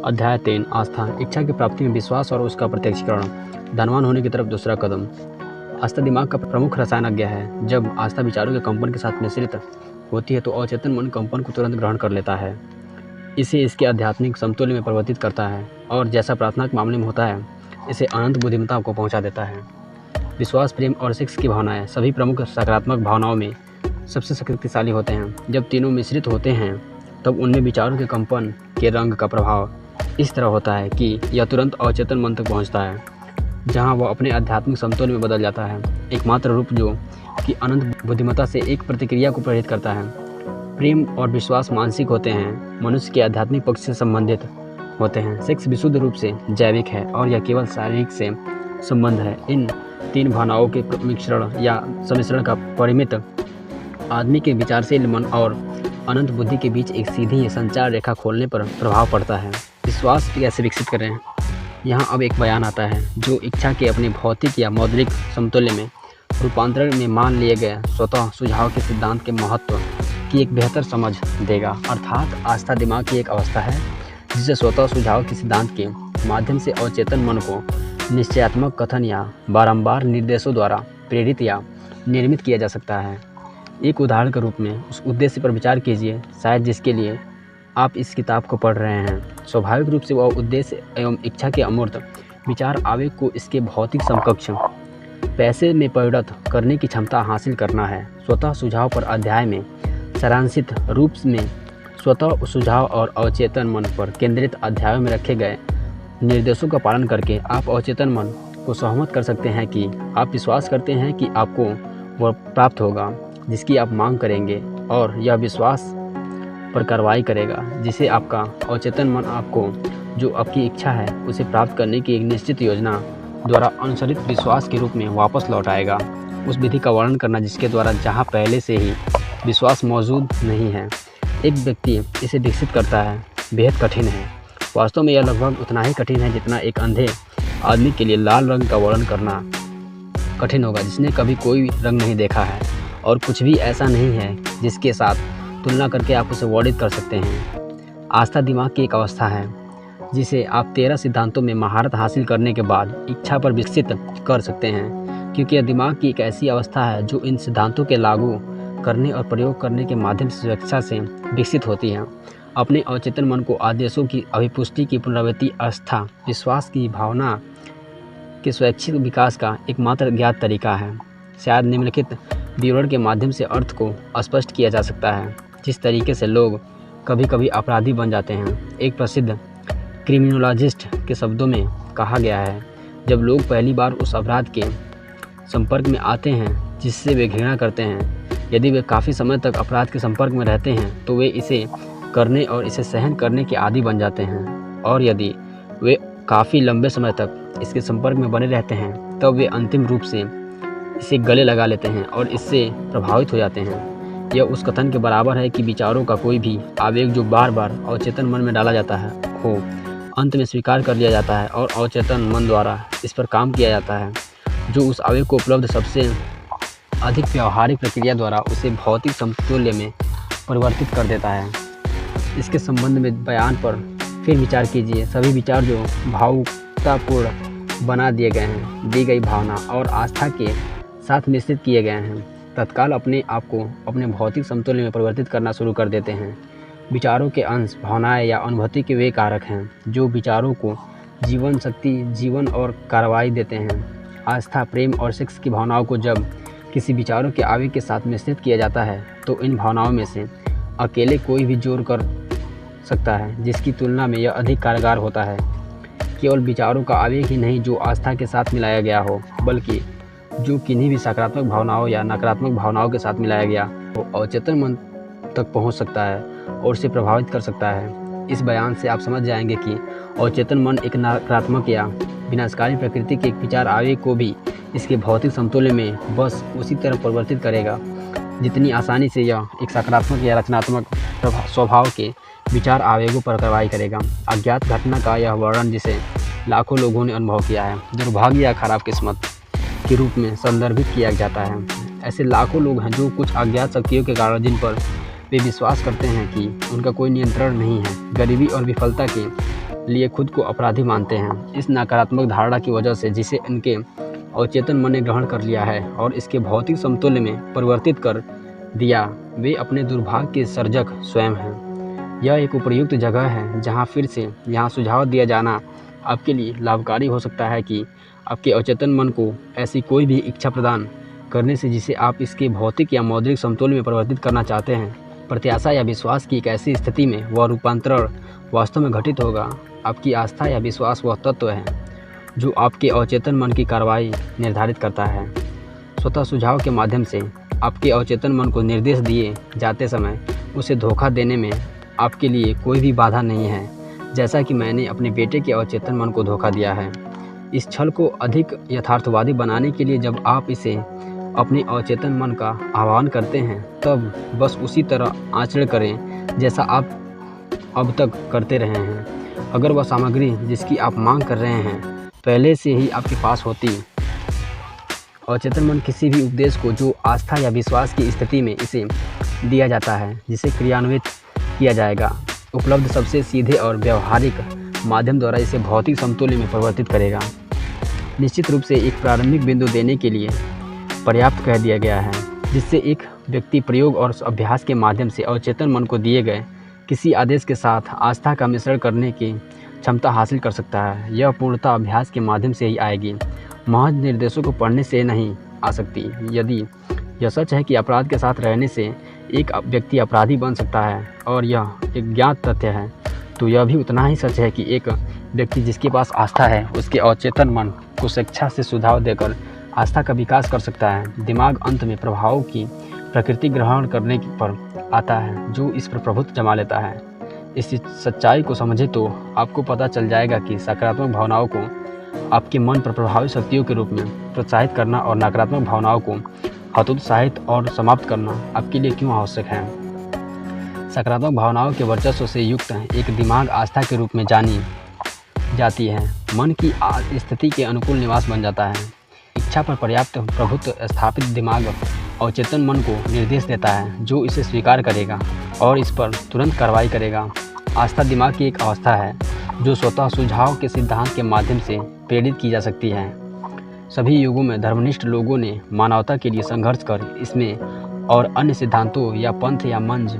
अध्याय 3 आस्था, इच्छा की प्राप्ति में विश्वास और उसका प्रत्यक्षीकरण। धनवान होने की तरफ दूसरा कदम। आस्था दिमाग का प्रमुख रसायनज्ञ है। जब आस्था विचारों के कंपन के साथ मिश्रित होती है तो अचेतन मन कंपन को तुरंत ग्रहण कर लेता है, इसे इसके आध्यात्मिक समतुल्य में परिवर्तित करता है और जैसा प्रार्थना के मामले में होता है, इसे अनंत बुद्धिमत्ता को पहुंचा देता है। विश्वास, प्रेम और सेक्स की भावनाएं सभी प्रमुख सकारात्मक भावनाओं में सबसे शक्तिशाली होते हैं। जब तीनों मिश्रित होते हैं तब उनमें विचारों के कंपन के रंग का प्रभाव इस तरह होता है कि यह तुरंत अचेतन मन तक पहुंचता है, जहां वह अपने आध्यात्मिक समतुल्य में बदल जाता है। एकमात्र रूप जो कि अनंत बुद्धिमत्ता से एक प्रतिक्रिया को प्रेरित करता है। प्रेम और विश्वास मानसिक होते हैं, मनुष्य के आध्यात्मिक पक्ष से संबंधित होते हैं। सेक्स विशुद्ध रूप से जैविक है और यह केवल शारीरिक से संबंध है। इन तीन भावनाओं के मिश्रण या सम्मिश्रण का परिमित आदमी के विचारशील मन और अनंत बुद्धि के बीच एक सीधी संचार रेखा खोलने पर प्रभाव पड़ता है। विश्वास कैसे विकसित करें? यहाँ अब एक बयान आता है जो इच्छा के अपने भौतिक या मौद्रिक समतुल्य में रूपांतरण में मान लिए गए स्वतः सुझाव के सिद्धांत के महत्व की एक बेहतर समझ देगा। अर्थात आस्था दिमाग की एक अवस्था है जिसे स्वतः सुझाव के सिद्धांत के माध्यम से अवचेतन मन को निश्चयात्मक कथन या बारंबार निर्देशों द्वारा प्रेरित या निर्मित किया जा सकता है। एक उदाहरण के रूप में उस उद्देश्य पर विचार कीजिए, शायद जिसके लिए आप इस किताब को पढ़ रहे हैं। स्वाभाविक रूप से वह उद्देश्य एवं इच्छा के अमूर्त विचार आवेग को इसके भौतिक समकक्ष पैसे में परिणत करने की क्षमता हासिल करना है। स्वतः सुझाव पर अध्याय में सारांशित रूप में स्वतः सुझाव और अवचेतन मन पर केंद्रित अध्यायों में रखे गए निर्देशों का पालन करके आप अवचेतन मन को सहमत कर सकते हैं कि आप विश्वास करते हैं कि आपको वह प्राप्त होगा जिसकी आप मांग करेंगे, और यह विश्वास पर कार्रवाई करेगा जिसे आपका अवचेतन मन आपको जो आपकी इच्छा है उसे प्राप्त करने की एक निश्चित योजना द्वारा अनुसरित विश्वास के रूप में वापस लौटाएगा। उस विधि का वर्णन करना जिसके द्वारा जहां पहले से ही विश्वास मौजूद नहीं है, एक व्यक्ति इसे विकसित करता है, बेहद कठिन है। वास्तव में यह लगभग उतना ही कठिन है जितना एक अंधे आदमी के लिए लाल रंग का वर्णन करना कठिन होगा जिसने कभी कोई रंग नहीं देखा है, और कुछ भी ऐसा नहीं है जिसके साथ तुलना करके आप उसे वर्णित कर सकते हैं। आस्था दिमाग की एक अवस्था है जिसे आप 13 सिद्धांतों में महारत हासिल करने के बाद इच्छा पर विकसित कर सकते हैं, क्योंकि यह दिमाग की एक ऐसी अवस्था है जो इन सिद्धांतों के लागू करने और प्रयोग करने के माध्यम से स्वेच्छा से विकसित होती है। अपने अवचेतन मन को आदेशों की अभिपुष्टि की पुनरावृत्ति आस्था विश्वास की भावना के स्वैच्छिक विकास का एकमात्र ज्ञात तरीका है। शायद निम्नलिखित विवरण के माध्यम से अर्थ को स्पष्ट किया जा सकता है। जिस तरीके से लोग कभी कभी अपराधी बन जाते हैं, एक प्रसिद्ध क्रिमिनोलॉजिस्ट के शब्दों में कहा गया है, जब लोग पहली बार उस अपराध के संपर्क में आते हैं जिससे वे घृणा करते हैं, यदि वे काफ़ी समय तक अपराध के संपर्क में रहते हैं तो वे इसे करने और इसे सहन करने के आदी बन जाते हैं, और यदि वे काफ़ी लंबे समय तक इसके संपर्क में बने रहते हैं तब वे अंतिम रूप से इसे गले लगा लेते हैं और इससे प्रभावित हो जाते हैं। यह उस कथन के बराबर है कि विचारों का कोई भी आवेग जो बार बार अवचेतन मन में डाला जाता है हो अंत में स्वीकार कर लिया जाता है और अवचेतन मन द्वारा इस पर काम किया जाता है, जो उस आवेग को उपलब्ध सबसे अधिक व्यावहारिक प्रक्रिया द्वारा उसे भौतिक समतुल्य में परिवर्तित कर देता है। इसके संबंध में बयान पर फिर विचार कीजिए। सभी विचार जो भावुकतापूर्ण बना दिए गए हैं, दी गई भावना और आस्था के साथ मिश्रित किए गए हैं, तत्काल अपने आप को अपने भौतिक समतुल्य में परिवर्तित करना शुरू कर देते हैं। विचारों के अंश भावनाएं या अनुभूति के वे कारक हैं जो विचारों को जीवन शक्ति, जीवन और कार्रवाई देते हैं। आस्था, प्रेम और सेक्स की भावनाओं को जब किसी विचारों के आवेग के साथ मिश्रित किया जाता है तो इन भावनाओं में से अकेले कोई भी जोड़ कर सकता है जिसकी तुलना में यह अधिक कारगर होता है। केवल विचारों का आवेग ही नहीं जो आस्था के साथ मिलाया गया हो, बल्कि जो किन्हीं भी सकारात्मक भावनाओं या नकारात्मक भावनाओं के साथ मिलाया गया हो अवचेतन मन तक पहुंच सकता है और उसे प्रभावित कर सकता है। इस बयान से आप समझ जाएंगे कि अवचेतन मन एक नकारात्मक या विनाशकारी प्रकृति के एक विचार आवेग को भी इसके भौतिक समतुल्य में बस उसी तरह परिवर्तित करेगा जितनी आसानी से यह एक सकारात्मक या रचनात्मक स्वभाव के विचार आवेगों पर कार्रवाई करेगा। अज्ञात घटना का यह वर्णन जिसे लाखों लोगों ने अनुभव किया है, दुर्भाग्य या खराब किस्मत के रूप में संदर्भित किया जाता है। ऐसे लाखों लोग हैं जो कुछ अज्ञात शक्तियों के कारण जिन पर वे विश्वास करते हैं कि उनका कोई नियंत्रण नहीं है, गरीबी और विफलता के लिए खुद को अपराधी मानते हैं। इस नकारात्मक धारणा की वजह से जिसे इनके अवचेतन मन ने ग्रहण कर लिया है और इसके भौतिक समतुल्य में परिवर्तित कर दिया, वे अपने दुर्भाग्य के सर्जक स्वयं हैं। यह एक उपयुक्त जगह है जहां फिर से यहाँ सुझाव दिया जाना आपके लिए लाभकारी हो सकता है कि आपके अवचेतन मन को ऐसी कोई भी इच्छा प्रदान करने से जिसे आप इसके भौतिक या मौद्रिक समतुल्य में परिवर्तित करना चाहते हैं। प्रत्याशा या विश्वास की एक ऐसी स्थिति में वह रूपांतरण वास्तव में घटित होगा। आपकी आस्था या विश्वास वह तत्व है जो आपके अवचेतन मन की कार्रवाई निर्धारित करता है। स्वतः सुझाव के माध्यम से आपके अवचेतन मन को निर्देश दिए जाते समय उसे धोखा देने में आपके लिए कोई भी बाधा नहीं है, जैसा कि मैंने अपने बेटे के अवचेतन मन को धोखा दिया है। इस छल को अधिक यथार्थवादी बनाने के लिए जब आप इसे अपने अवचेतन मन का आह्वान करते हैं तब बस उसी तरह आचरण करें जैसा आप अब तक करते रहे हैं। अगर वह सामग्री जिसकी आप मांग कर रहे हैं पहले से ही आपके पास होती, अवचेतन मन किसी भी उपदेश को जो आस्था या विश्वास की स्थिति में इसे दिया जाता है जिसे क्रियान्वित किया जाएगा, उपलब्ध सबसे सीधे और व्यवहारिक माध्यम द्वारा इसे भौतिक समतुल्य में परिवर्तित करेगा। निश्चित रूप से एक प्रारंभिक बिंदु देने के लिए पर्याप्त कह दिया गया है जिससे एक व्यक्ति प्रयोग और अभ्यास के माध्यम से अवचेतन मन को दिए गए किसी आदेश के साथ आस्था का मिश्रण करने की क्षमता हासिल कर सकता है। यह पूर्णतः अभ्यास के माध्यम से ही आएगी, महज निर्देशों को पढ़ने से नहीं आ सकती। यदि यह सच है कि अपराध के साथ रहने से एक व्यक्ति अपराधी बन सकता है और यह एक ज्ञात तथ्य है, तो यह भी उतना ही सच है कि एक व्यक्ति जिसके पास आस्था है उसके अवचेतन मन को स्वेच्छा से सुझाव देकर आस्था का विकास कर सकता है। दिमाग अंत में प्रभावों की प्रकृति ग्रहण करने पर आता है जो इस पर प्रभुत्व जमा लेता है। इस सच्चाई को समझे तो आपको पता चल जाएगा कि सकारात्मक भावनाओं को आपके मन पर प्रभावी शक्तियों के रूप में प्रोत्साहित करना और नकारात्मक भावनाओं को हतोत्साहित और समाप्त करना आपके लिए क्यों आवश्यक है। सकारात्मक भावनाओं के वर्चस्व से युक्त एक दिमाग आस्था के रूप में जानी जाती है। मन की स्थिति के अनुकूल निवास बन जाता है। इच्छा पर पर्याप्त प्रभुत्व स्थापित दिमाग अवचेतन मन को निर्देश देता है जो इसे स्वीकार करेगा और इस पर तुरंत कार्रवाई करेगा। आस्था दिमाग की एक अवस्था है जो स्वतः सुझाव के सिद्धांत के माध्यम से प्रेरित की जा सकती है। सभी युगों में धर्मनिष्ठ लोगों ने मानवता के लिए संघर्ष कर इसमें और अन्य सिद्धांतों या पंथ या मंच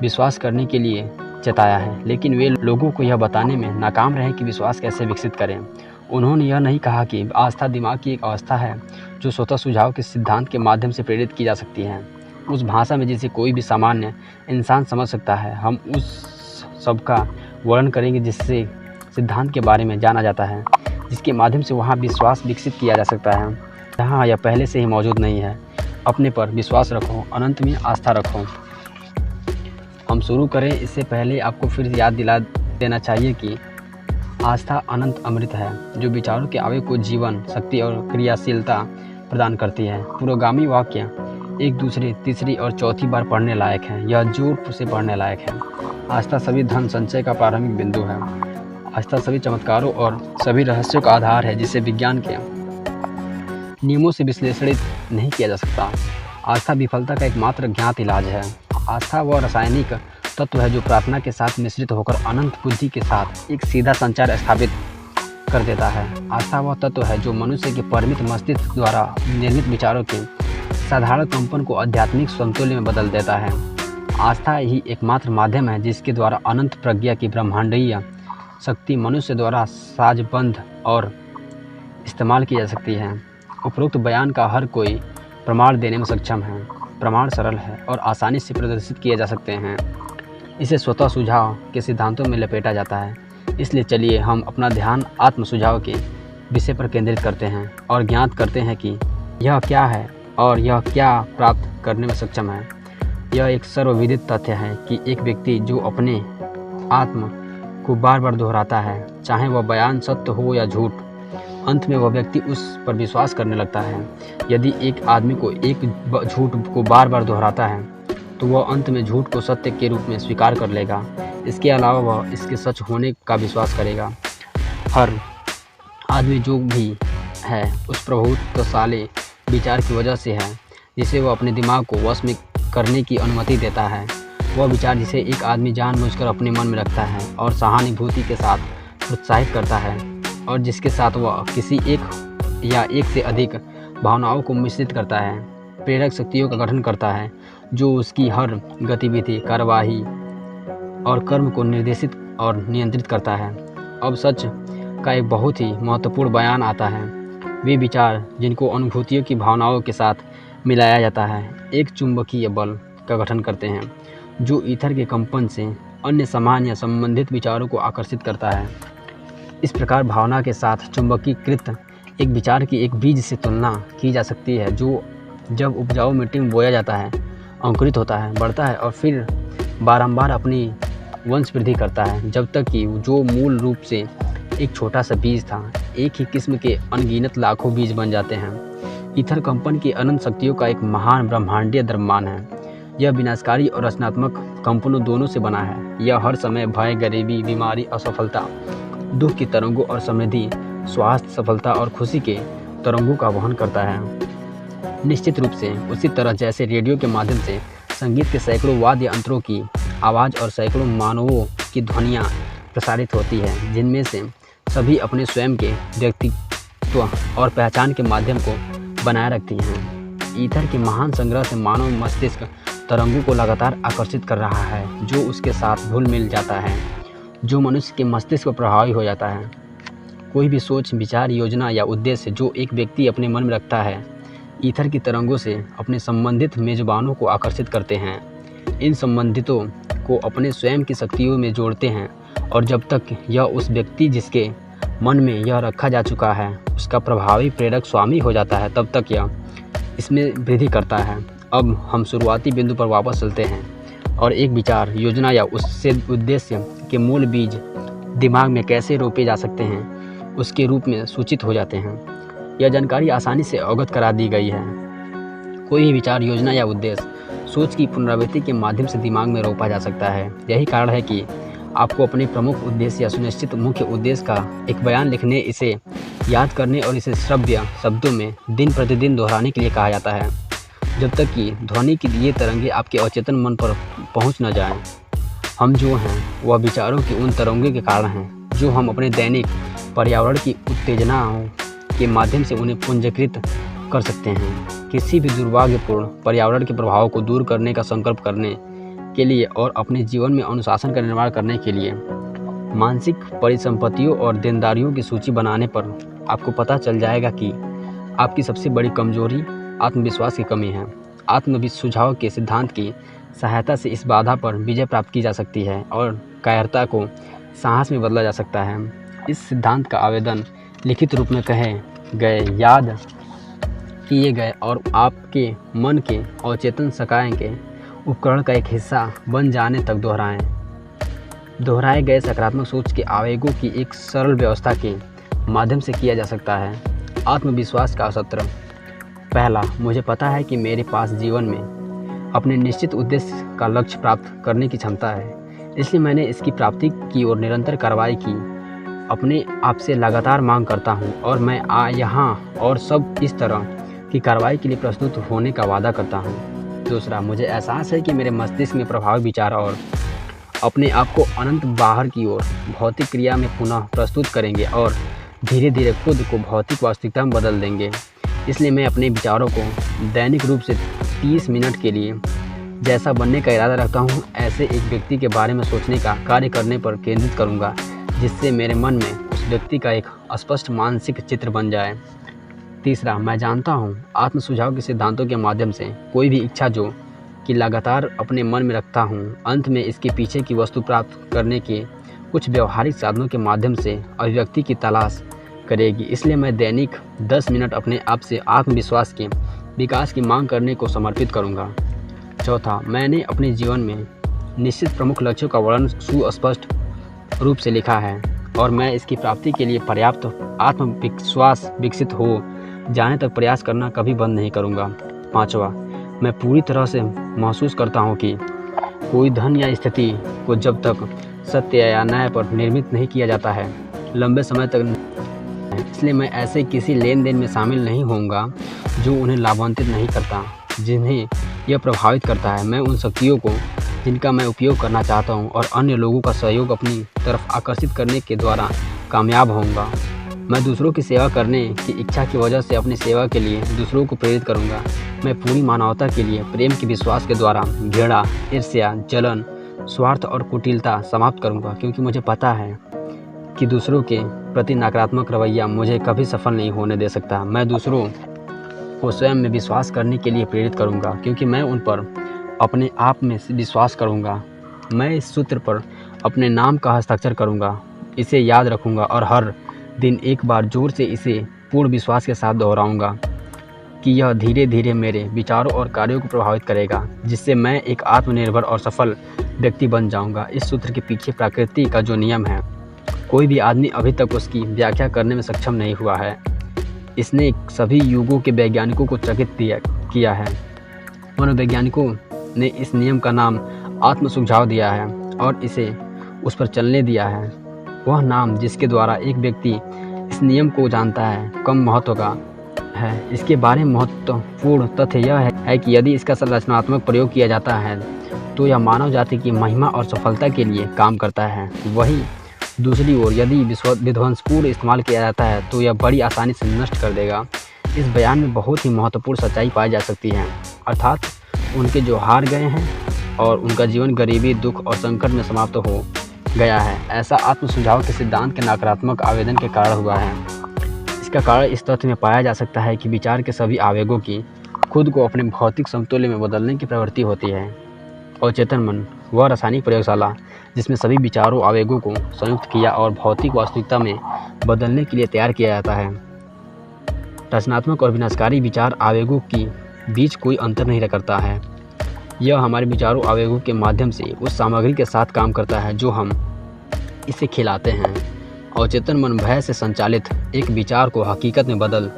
विश्वास करने के लिए चेताया है, लेकिन वे लोगों को यह बताने में नाकाम रहे कि विश्वास कैसे विकसित करें। उन्होंने यह नहीं कहा कि आस्था दिमाग की एक अवस्था है जो स्वतः सुझाव के सिद्धांत के माध्यम से प्रेरित की जा सकती है, उस भाषा में जिसे कोई भी सामान्य इंसान समझ सकता है। हम उस सब का वर्णन करेंगे जिससे सिद्धांत के बारे में जाना जाता है, जिसके माध्यम से वहाँ विश्वास विकसित किया जा सकता है जहाँ यह पहले से ही मौजूद नहीं है। अपने पर विश्वास रखो, अनंत में आस्था रखो। हम शुरू करें इससे पहले आपको फिर याद दिला देना चाहिए कि आस्था अनंत अमृत है जो विचारों के आवेग को जीवन, शक्ति और क्रियाशीलता प्रदान करती है। पुरोगामी वाक्य एक दूसरे, तीसरी और चौथी बार पढ़ने लायक है। यह जोर से पढ़ने लायक है। आस्था सभी धन संचय का प्रारंभिक बिंदु है। आस्था सभी चमत्कारों और सभी रहस्यों का आधार है जिसे विज्ञान के नियमों से विश्लेषित नहीं किया जा सकता। आस्था विफलता का एकमात्र ज्ञात इलाज है। आस्था वह रासायनिक तत्व है जो प्रार्थना के साथ मिश्रित होकर अनंत बुद्धि के साथ एक सीधा संचार स्थापित कर देता है। आस्था वह तत्व है जो मनुष्य के परिमित मस्तिष्क द्वारा निर्मित विचारों के साधारण कंपन को आध्यात्मिक संतुल्य में बदल देता है। आस्था ही एकमात्र माध्यम है जिसके द्वारा अनंत प्रज्ञा की ब्रह्मांडीय शक्ति मनुष्य द्वारा साजबंद और इस्तेमाल की जा सकती है। उपरोक्त बयान का हर कोई प्रमाण देने में सक्षम है। प्रमाण सरल है और आसानी से प्रदर्शित किए जा सकते हैं। इसे स्वतः सुझाव के सिद्धांतों में लपेटा जाता है। इसलिए चलिए हम अपना ध्यान आत्म सुझाव के विषय पर केंद्रित करते हैं और ज्ञात करते हैं कि यह क्या है और यह क्या प्राप्त करने में सक्षम है। यह एक सर्वविदित तथ्य है कि एक व्यक्ति जो अपने आत्म को बार बार दोहराता है, चाहे वह बयान सत्य हो या झूठ, अंत में वह व्यक्ति उस पर विश्वास करने लगता है। यदि एक आदमी को एक झूठ को बार बार दोहराता है तो वह अंत में झूठ को सत्य के रूप में स्वीकार कर लेगा। इसके अलावा वह इसके सच होने का विश्वास करेगा। हर आदमी जो भी है उस प्रभुत्वशाली विचार की वजह से है जिसे वह अपने दिमाग को वश में करने की अनुमति देता है। वह विचार जिसे एक आदमी जानबूझकर अपने मन में रखता है और सहानुभूति के साथ प्रोत्साहित करता है और जिसके साथ वह किसी एक या एक से अधिक भावनाओं को मिश्रित करता है। प्रेरक शक्तियों का गठन करता है जो उसकी हर गतिविधि, कार्यवाही और कर्म को निर्देशित और नियंत्रित करता है। अब सच का एक बहुत ही महत्वपूर्ण बयान आता है। वे विचार जिनको अनुभूतियों की भावनाओं के साथ मिलाया जाता है एक चुंबकीय बल का गठन करते हैं जो ईथर के कंपन से अन्य समान या संबंधित विचारों को आकर्षित करता है। इस प्रकार भावना के साथ चुंबकीकृत एक विचार की एक बीज से तुलना की जा सकती है जो जब उपजाऊ मिट्टी में बोया जाता है, अंकुरित होता है, बढ़ता है और फिर बारंबार अपनी वंश वृद्धि करता है जब तक कि जो मूल रूप से एक छोटा सा बीज था, एक ही किस्म के अनगिनत लाखों बीज बन जाते हैं। ईथर कंपन की अनंत शक्तियों का एक महान ब्रह्मांडीय द्रव्यमान है। यह विनाशकारी और रचनात्मक कंपनों दोनों से बना है। यह हर समय भय, गरीबी, बीमारी, असफलता, दुख की तरंगों और समृद्धि, स्वास्थ्य, सफलता और खुशी के तरंगों का वहन करता है। निश्चित रूप से उसी तरह जैसे रेडियो के माध्यम से संगीत के सैकड़ों वाद्य यंत्रों की आवाज़ और सैकड़ों मानवों की ध्वनियाँ प्रसारित होती है जिनमें से सभी अपने स्वयं के व्यक्तित्व और पहचान के माध्यम को बनाए रखती हैं। ईथर के महान संग्रह से मानव मस्तिष्क तरंगों को लगातार आकर्षित कर रहा है जो उसके साथ घुल मिल जाता है, जो मनुष्य के मस्तिष्क पर प्रभावी हो जाता है। कोई भी सोच, विचार, योजना या उद्देश्य जो एक व्यक्ति अपने मन में रखता है ईथर की तरंगों से अपने संबंधित मेजबानों को आकर्षित करते हैं। इन संबंधितों को अपने स्वयं की शक्तियों में जोड़ते हैं और जब तक यह उस व्यक्ति जिसके मन में यह रखा जा चुका है उसका प्रभावी प्रेरक स्वामी हो जाता है तब तक यह इसमें वृद्धि करता है। अब हम शुरुआती बिंदु पर वापस चलते हैं और एक विचार, योजना या उससे उद्देश्य के मूल बीज दिमाग में कैसे रोपे जा सकते हैं उसके रूप में सूचित हो जाते हैं। यह जानकारी आसानी से अवगत करा दी गई है। कोई भी विचार, योजना या उद्देश्य सोच की पुनरावृत्ति के माध्यम से दिमाग में रोपा जा सकता है। यही कारण है कि आपको अपने प्रमुख उद्देश्य या सुनिश्चित मुख्य उद्देश्य का एक बयान लिखने, इसे याद करने और इसे श्रव्य शब्दों में दिन प्रतिदिन दोहराने के लिए कहा जाता है जब तक कि ध्वनि की ये तरंगे आपके अचेतन मन पर पहुंच न जाएं। हम जो हैं वह विचारों की उन तरंगों के कारण हैं जो हम अपने दैनिक पर्यावरण की उत्तेजनाओं के माध्यम से उन्हें पुंजीकृत कर सकते हैं। किसी भी दुर्भाग्यपूर्ण पर्यावरण के प्रभावों को दूर करने का संकल्प करने के लिए और अपने जीवन में अनुशासन का निर्माण करने के लिए मानसिक परिसंपत्तियों और देनदारियों की सूची बनाने पर आपको पता चल जाएगा कि आपकी सबसे बड़ी कमजोरी आत्मविश्वास की कमी है। आत्मविश्वास सुझाव के सिद्धांत की सहायता से इस बाधा पर विजय प्राप्त की जा सकती है और कायरता को साहस में बदला जा सकता है। इस सिद्धांत का आवेदन लिखित रूप में कहे गए, याद किए गए और आपके मन के अवचेतन सकाय के उपकरण का एक हिस्सा बन जाने तक दोहराए गए सकारात्मक सोच के आवेगों की एक सरल व्यवस्था के माध्यम से किया जा सकता है। आत्मविश्वास का सत्र। पहला, मुझे पता है कि मेरे पास जीवन में अपने निश्चित उद्देश्य का लक्ष्य प्राप्त करने की क्षमता है, इसलिए मैंने इसकी प्राप्ति की ओर निरंतर कार्रवाई की अपने आप से लगातार मांग करता हूँ और मैं यहाँ और सब इस तरह की कार्रवाई के लिए प्रस्तुत होने का वादा करता हूँ। दूसरा, मुझे एहसास है कि मेरे मस्तिष्क में प्रभावी विचार और अपने आप को अनंत बाहर की ओर भौतिक क्रिया में पुनः प्रस्तुत करेंगे और धीरे धीरे खुद को भौतिक वास्तविकता में बदल देंगे। इसलिए मैं अपने विचारों को दैनिक रूप से 30 मिनट के लिए जैसा बनने का इरादा रखता हूँ ऐसे एक व्यक्ति के बारे में सोचने का कार्य करने पर केंद्रित करूँगा जिससे मेरे मन में उस व्यक्ति का एक स्पष्ट मानसिक चित्र बन जाए। तीसरा, मैं जानता हूँ आत्म सुझाव के सिद्धांतों के माध्यम से कोई भी इच्छा जो कि लगातार अपने मन में रखता हूँ अंत में इसके पीछे की वस्तु प्राप्त करने के कुछ व्यवहारिक साधनों के माध्यम से अभिव्यक्ति की तलाश करेगी। इसलिए मैं दैनिक 10 मिनट अपने आप से आत्मविश्वास के विकास की मांग करने को समर्पित करूँगा। चौथा, मैंने अपने जीवन में निश्चित प्रमुख लक्ष्यों का वर्णन सुस्पष्ट रूप से लिखा है और मैं इसकी प्राप्ति के लिए पर्याप्त आत्मविश्वास विकसित हो जाने तक प्रयास करना कभी बंद नहीं करूँगा। पाँचवा, मैं पूरी तरह से महसूस करता हूँ कि कोई धन या स्थिति को जब तक सत्य या न्याय पर निर्मित नहीं किया जाता है लंबे समय तक, इसलिए मैं ऐसे किसी लेन देन में शामिल नहीं होऊंगा जो उन्हें लाभान्वित नहीं करता, जिन्हें यह प्रभावित करता है। मैं उन शक्तियों को जिनका मैं उपयोग करना चाहता हूं और अन्य लोगों का सहयोग अपनी तरफ आकर्षित करने के द्वारा कामयाब होऊंगा। मैं दूसरों की सेवा करने की इच्छा की वजह से अपनी सेवा के लिए दूसरों को प्रेरित करूंगा। मैं पूरी मानवता के लिए प्रेम के विश्वास के द्वारा घृणा, ईर्ष्या, जलन, स्वार्थ और कुटिलता समाप्त करूंगा, क्योंकि मुझे पता है कि दूसरों के प्रति नकारात्मक रवैया मुझे कभी सफल नहीं होने दे सकता। मैं दूसरों को स्वयं में विश्वास करने के लिए प्रेरित करूंगा, क्योंकि मैं उन पर अपने आप में विश्वास करूंगा। मैं इस सूत्र पर अपने नाम का हस्ताक्षर करूंगा, इसे याद रखूंगा और हर दिन एक बार जोर से इसे पूर्ण विश्वास के साथ दोहराऊंगा कि यह धीरे धीरे मेरे विचारों और कार्यों को प्रभावित करेगा, जिससे मैं एक आत्मनिर्भर और सफल व्यक्ति बन जाऊंगा। इस सूत्र के पीछे प्रकृति का जो नियम है, कोई भी आदमी अभी तक उसकी व्याख्या करने में सक्षम नहीं हुआ है। इसने सभी युगों के वैज्ञानिकों को चकित किया है। मनोवैज्ञानिकों ने इस नियम का नाम आत्म सुझाव दिया है और इसे उस पर चलने दिया है। वह नाम जिसके द्वारा एक व्यक्ति इस नियम को जानता है कम महत्व का है। इसके बारे में महत्वपूर्ण तथ्य यह है कि यदि इसका रचनात्मक प्रयोग किया जाता है तो यह मानव जाति की महिमा और सफलता के लिए काम करता है। वहीं दूसरी ओर यदि विध्वंसपूर्ण इस्तेमाल किया जाता है तो यह बड़ी आसानी से नष्ट कर देगा। इस बयान में बहुत ही महत्वपूर्ण सच्चाई पाई जा सकती है, अर्थात उनके जो हार गए हैं और उनका जीवन गरीबी, दुख और संकट में समाप्त हो गया है। ऐसा आत्म सुझाव के सिद्धांत के नकारात्मक आवेदन के कारण हुआ है। इसका कारण इस तथ्य में पाया जा सकता है कि विचार के सभी आवेगों की खुद को अपने भौतिक समतुल्य में बदलने की प्रवृत्ति होती है। अवचेतन मन वह रासायनिक प्रयोगशाला जिसमें सभी विचारों, आवेगों को संयुक्त किया और भौतिक वास्तविकता में बदलने के लिए तैयार किया जाता है। रचनात्मक और विनाशकारी विचार आवेगों के बीच कोई अंतर नहीं करता है। यह हमारे विचारों, आवेगों के माध्यम से उस सामग्री के साथ काम करता है जो हम इसे खिलाते हैं। अवचेतन मन भय से संचालित एक विचार को हकीकत में बदल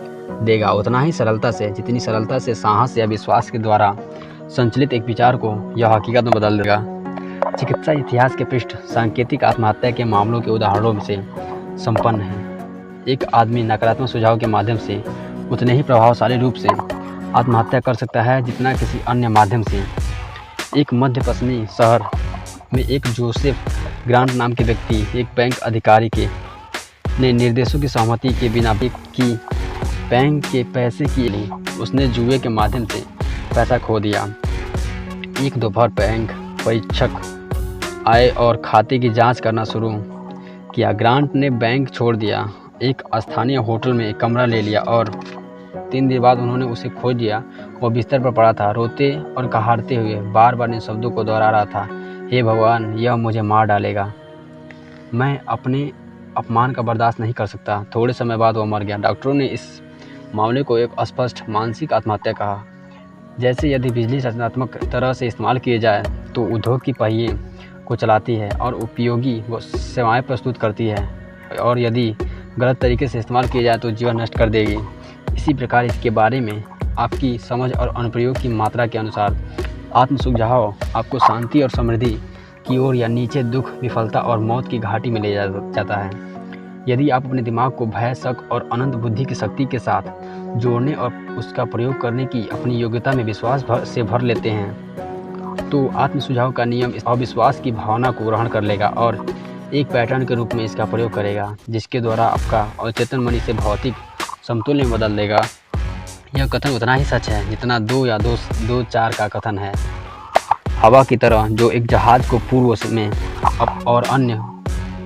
देगा उतना ही सरलता से जितनी सरलता से साहस या विश्वास के द्वारा संचालित एक विचार को यह हकीकत में बदल देगा। चिकित्सा इतिहास के पृष्ठ सांकेतिक आत्महत्या के मामलों के उदाहरणों से संपन्न है। एक आदमी नकारात्मक सुझाव के माध्यम से उतने ही प्रभावशाली रूप से आत्महत्या कर सकता है जितना किसी अन्य माध्यम से। एक मध्य पश्चिमी शहर में एक जोसेफ ग्रांट नाम के व्यक्ति एक बैंक अधिकारी ने निर्देशों की सहमति के बिना की बैंक के पैसे के लिए उसने जुए के माध्यम से पैसा खो दिया। एक दोपहर बैंक परीक्षक आए और खाते की जांच करना शुरू किया। ग्रांट ने बैंक छोड़ दिया, एक स्थानीय होटल में एक कमरा ले लिया और 3 दिन बाद उन्होंने उसे खोज लिया। वह बिस्तर पर पड़ा था, रोते और कहारते हुए बार बार इन शब्दों को दोहरा रहा था, हे भगवान, यह मुझे मार डालेगा, मैं अपने अपमान का बर्दाश्त नहीं कर सकता। थोड़े समय बाद वह मर गया। डॉक्टरों ने इस मामले को एक अस्पष्ट मानसिक आत्महत्या कहा। जैसे यदि बिजली रचनात्मक तरह से इस्तेमाल किए जाए तो उद्योग की पहिए को चलाती है और उपयोगी सेवाएं प्रस्तुत करती है, और यदि गलत तरीके से इस्तेमाल किया जाए तो जीवन नष्ट कर देगी। इसी प्रकार इसके बारे में आपकी समझ और अनुप्रयोग की मात्रा के अनुसार आत्म सुझाव आपको शांति और समृद्धि की ओर या नीचे दुख, विफलता और मौत की घाटी में ले जाता है। यदि आप अपने दिमाग को भय, शक और अनंत बुद्धि की शक्ति के साथ जोड़ने और उसका प्रयोग करने की अपनी योग्यता में विश्वास से भर लेते हैं तो आत्म सुझाव का नियम इस अविश्वास की भावना को ग्रहण कर लेगा और एक पैटर्न के रूप में इसका प्रयोग करेगा, जिसके द्वारा आपका अवचेतन मन इसे भौतिक समतुल्य में बदल देगा। यह कथन उतना ही सच है जितना 2 या 2-4 का कथन है। हवा की तरह जो एक जहाज को पूर्व में और अन्य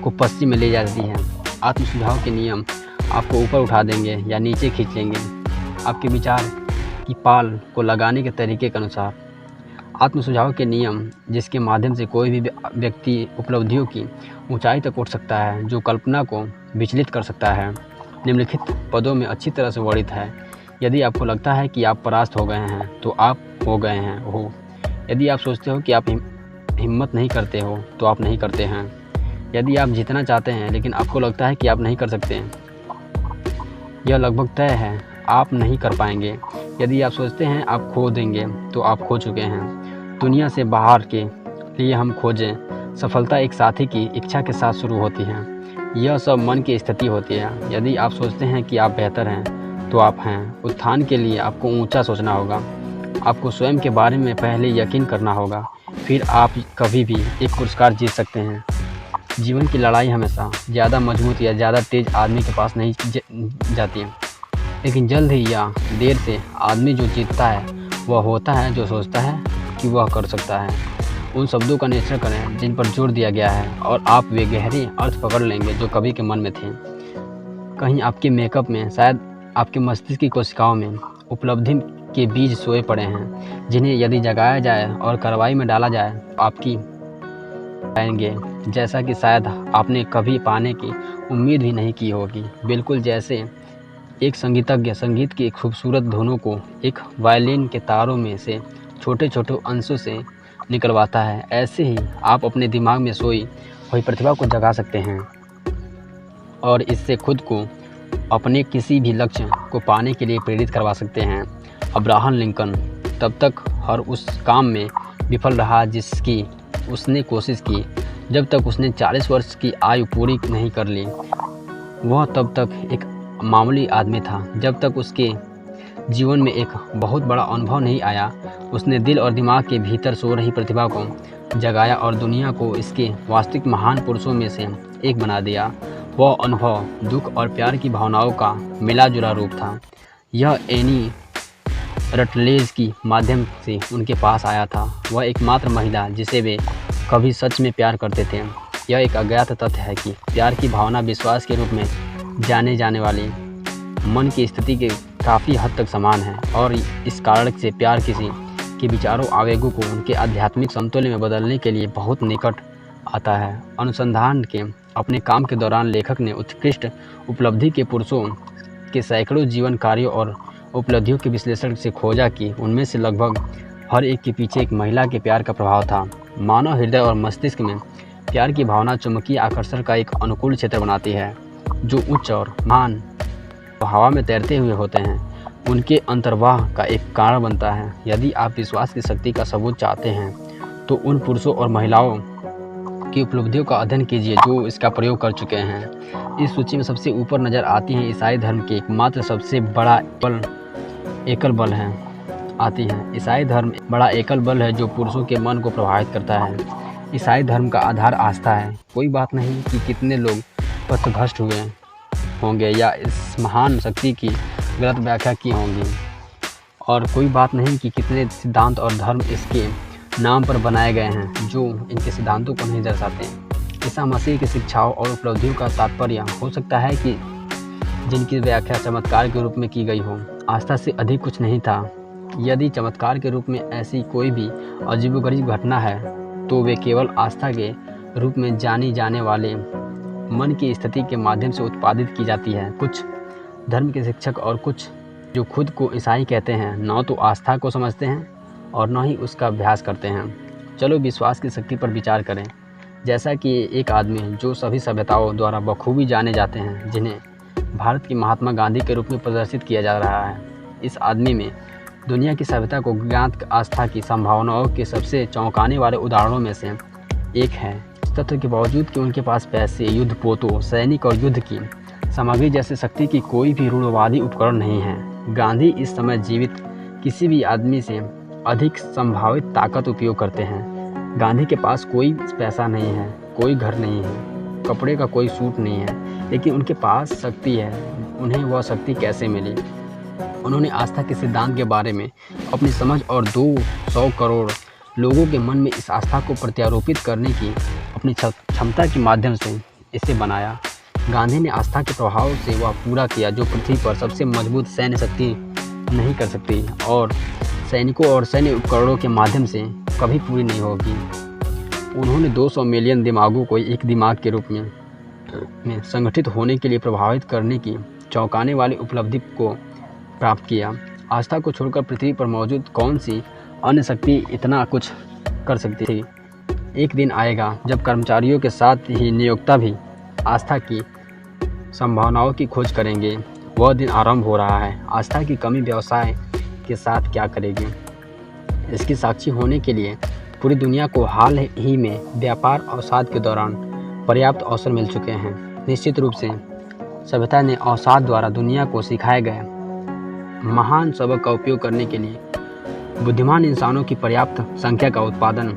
को पश्चिम में ले जाती है। आत्म सुझाव के नियम आपको ऊपर उठा देंगे या नीचे खींच लेंगे, आपके विचार की पाल को लगाने के तरीके के अनुसार। आत्म सुझाव के नियम जिसके माध्यम से कोई भी व्यक्ति उपलब्धियों की ऊंचाई तक उठ सकता है, जो कल्पना को विचलित कर सकता है, निम्नलिखित पदों में अच्छी तरह से वर्णित है। यदि आपको लगता है कि आप परास्त हो गए हैं तो आप हो गए हैं हो। यदि आप सोचते हो कि आप हिम्मत नहीं करते हो तो आप नहीं करते हैं। यदि आप जीतना चाहते हैं लेकिन आपको लगता है कि आप नहीं कर सकते, यह लगभग तय है, आप नहीं कर पाएंगे। यदि आप सोचते हैं आप खो देंगे तो आप खो चुके हैं। दुनिया से बाहर के लिए हम खोजें। सफलता एक साथी की इच्छा के साथ शुरू होती है। यह सब मन की स्थिति होती है। यदि आप सोचते हैं कि आप बेहतर हैं तो आप हैं। उत्थान के लिए आपको ऊंचा सोचना होगा। आपको स्वयं के बारे में पहले यकीन करना होगा, फिर आप कभी भी एक पुरस्कार जीत सकते हैं। जीवन की लड़ाई हमेशा ज़्यादा मजबूत या ज़्यादा तेज़ आदमी के पास नहीं जाती है, लेकिन जल्द ही या देर से आदमी जो जीतता है वह होता है जो सोचता है कि वह कर सकता है। उन शब्दों का निरीक्षण करें जिन पर जोर दिया गया है और आप वे गहरे अर्थ पकड़ लेंगे जो कभी के मन में थे। कहीं आपके मेकअप में, शायद आपके मस्तिष्क की कोशिकाओं में उपलब्धि के बीज सोए पड़े हैं, जिन्हें यदि जगाया जाए और कार्रवाई में डाला जाए तो आपकी पाएंगे, जैसा कि शायद आपने कभी पाने की उम्मीद भी नहीं की होगी। बिल्कुल जैसे एक संगीतज्ञ संगीत की खूबसूरत धुनों को एक वायलिन के तारों में से छोटे छोटे अंशों से निकलवाता है, ऐसे ही आप अपने दिमाग में सोई हुई प्रतिभा को जगा सकते हैं और इससे खुद को अपने किसी भी लक्ष्य को पाने के लिए प्रेरित करवा सकते हैं। अब्राहम लिंकन तब तक हर उस काम में विफल रहा जिसकी उसने कोशिश की जब तक उसने 40 वर्ष की आयु पूरी नहीं कर ली। वह तब तक एक मामूली आदमी था जब तक उसके जीवन में एक बहुत बड़ा अनुभव नहीं आया। उसने दिल और दिमाग के भीतर सो रही प्रतिभा को जगाया और दुनिया को इसके वास्तविक महान पुरुषों में से एक बना दिया। वह अनुभव दुख और प्यार की भावनाओं का मिला जुला रूप था। यह एनी रटलेज की माध्यम से उनके पास आया था। वह एकमात्र महिला जिसे वे कभी सच में प्यार करते थे। यह एक अज्ञात तथ्य है कि प्यार की भावना विश्वास के रूप में जाने जाने वाले मन की स्थिति के काफ़ी हद तक समान है और इस कारण से प्यार किसी के विचारों आवेगों को उनके आध्यात्मिक समतुल्य में बदलने के लिए बहुत निकट आता है। अनुसंधान के अपने काम के दौरान लेखक ने उत्कृष्ट उपलब्धि के पुरुषों के सैकड़ों जीवन कार्यों और उपलब्धियों के विश्लेषण से खोजा कि उनमें से लगभग हर एक के पीछे एक महिला के प्यार का प्रभाव था। मानव हृदय और मस्तिष्क में प्यार की भावना चुंबकीय आकर्षण का एक अनुकूल क्षेत्र बनाती है, जो उच्च और महान हवा में तैरते हुए होते हैं उनके अंतर्वाह का एक कारण बनता है। यदि आप विश्वास की शक्ति का सबूत चाहते हैं तो उन पुरुषों और महिलाओं की उपलब्धियों का अध्ययन कीजिए जो इसका प्रयोग कर चुके हैं। इस सूची में सबसे ऊपर नजर आती हैं ईसाई धर्म के एकमात्र सबसे बड़ा एकल बल है आती हैं। ईसाई धर्म बड़ा एकल बल है जो पुरुषों के मन को प्रभावित करता है। ईसाई धर्म का आधार आस्था है। कोई बात नहीं कि कितने लोग पथभ्रष्ट हुए होंगे या इस महान शक्ति की गलत व्याख्या की होंगी, और कोई बात नहीं कि कितने सिद्धांत और धर्म इसके नाम पर बनाए गए हैं जो इनके सिद्धांतों को नहीं दर्शाते। ईसा मसीह की शिक्षाओं और उपलब्धियों का तात्पर्य हो सकता है कि जिनकी व्याख्या चमत्कार के रूप में की गई हो, आस्था से अधिक कुछ नहीं था। यदि चमत्कार के रूप में ऐसी कोई भी अजीबोगरीब घटना है तो वे केवल आस्था के रूप में जानी जाने वाले मन की स्थिति के माध्यम से उत्पादित की जाती है। कुछ धर्म के शिक्षक और कुछ जो खुद को ईसाई कहते हैं न तो आस्था को समझते हैं और न ही उसका अभ्यास करते हैं। चलो विश्वास की शक्ति पर विचार करें। जैसा कि एक आदमी जो सभी सभ्यताओं द्वारा बखूबी जाने जाते हैं, जिन्हें भारत के महात्मा गांधी के रूप में प्रदर्शित किया जा रहा है, इस आदमी में दुनिया की सभ्यता को ज्ञात आस्था की संभावनाओं के सबसे चौंकाने वाले उदाहरणों में से एक है। इस तथ्य के बावजूद कि उनके पास पैसे, युद्धपोतों, सैनिक और युद्ध की सामग्री जैसे शक्ति की कोई भी रूढ़वादी उपकरण नहीं है, गांधी इस समय जीवित किसी भी आदमी से अधिक संभावित ताकत उपयोग करते हैं। गांधी के पास कोई पैसा नहीं है, कोई घर नहीं है, कपड़े का कोई सूट नहीं है, लेकिन उनके पास शक्ति है। उन्हें वह शक्ति कैसे मिली? उन्होंने आस्था के सिद्धांत के बारे में अपनी समझ और 200 करोड़ लोगों के मन में इस आस्था को प्रत्यारोपित करने की अपनी क्षमता के माध्यम से इसे बनाया। गांधी ने आस्था के प्रभाव से वह पूरा किया जो पृथ्वी पर सबसे मजबूत सैन्य शक्ति नहीं कर सकती और सैनिकों और सैन्य उपकरणों के माध्यम से कभी पूरी नहीं होगी। उन्होंने 200 मिलियन दिमागों को एक दिमाग के रूप में संगठित होने के लिए प्रभावित करने की चौंकाने वाली उपलब्धि को प्राप्त किया। आस्था को छोड़कर पृथ्वी पर मौजूद कौन सी अन्य शक्ति इतना कुछ कर सकती थी? एक दिन आएगा जब कर्मचारियों के साथ ही नियोक्ता भी आस्था की संभावनाओं की खोज करेंगे। वह दिन आरंभ हो रहा है। आस्था की कमी व्यवसाय के साथ क्या करेगी? इसकी साक्षी होने के लिए पूरी दुनिया को हाल ही में व्यापार अवसाद के दौरान पर्याप्त अवसर मिल चुके हैं। निश्चित रूप से सभ्यता ने अवसाद द्वारा दुनिया को सिखाए गए महान सबक का उपयोग करने के लिए बुद्धिमान इंसानों की पर्याप्त संख्या का उत्पादन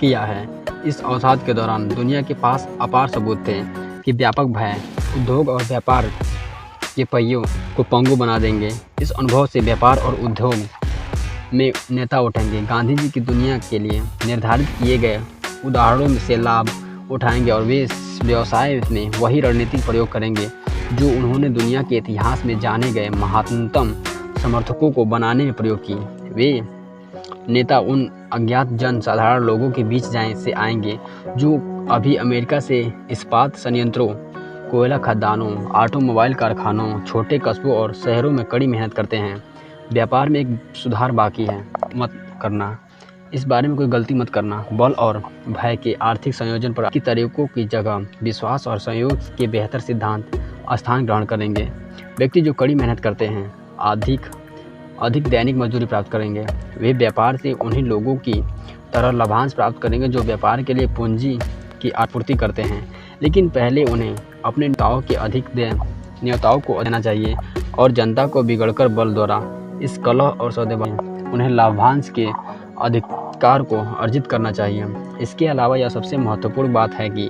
किया है। इस अवसाद के दौरान दुनिया के पास अपार सबूत थे कि व्यापक भय उद्योग और व्यापार के पहियों को पंगु बना देंगे। इस अनुभव से व्यापार और उद्योग में नेता उठेंगे, गांधी जी की दुनिया के लिए निर्धारित किए गए उदाहरणों से लाभ उठाएंगे और वे इस व्यवसाय में वही रणनीतिक प्रयोग करेंगे जो उन्होंने दुनिया के इतिहास में जाने गए महानतम समर्थकों को बनाने में प्रयोग की। वे नेता उन अज्ञात जन साधारण लोगों के बीच से आएंगे जो अभी अमेरिका से इस्पात संयंत्रों, कोयला खदानों, ऑटोमोबाइल कारखानों, छोटे कस्बों और शहरों में कड़ी मेहनत करते हैं। व्यापार में एक सुधार बाकी है, मत करना, इस बारे में कोई गलती मत करना। बल और भय के आर्थिक संयोजन पर की तरीकों की जगह विश्वास और सहयोग के बेहतर सिद्धांत स्थान ग्रहण करेंगे। व्यक्ति जो कड़ी मेहनत करते हैं अधिक दैनिक मजदूरी प्राप्त करेंगे। वे व्यापार से उन्हीं लोगों की तरह लाभांश प्राप्त करेंगे जो व्यापार के लिए पूंजी की आपूर्ति करते हैं, लेकिन पहले उन्हें अपने नेताओं को देना चाहिए और जनता को बिगड़कर बल द्वारा इस कलह और सौदेबाजी उन्हें लाभांश के अधिकार को अर्जित करना चाहिए। इसके अलावा यह सबसे महत्वपूर्ण बात है कि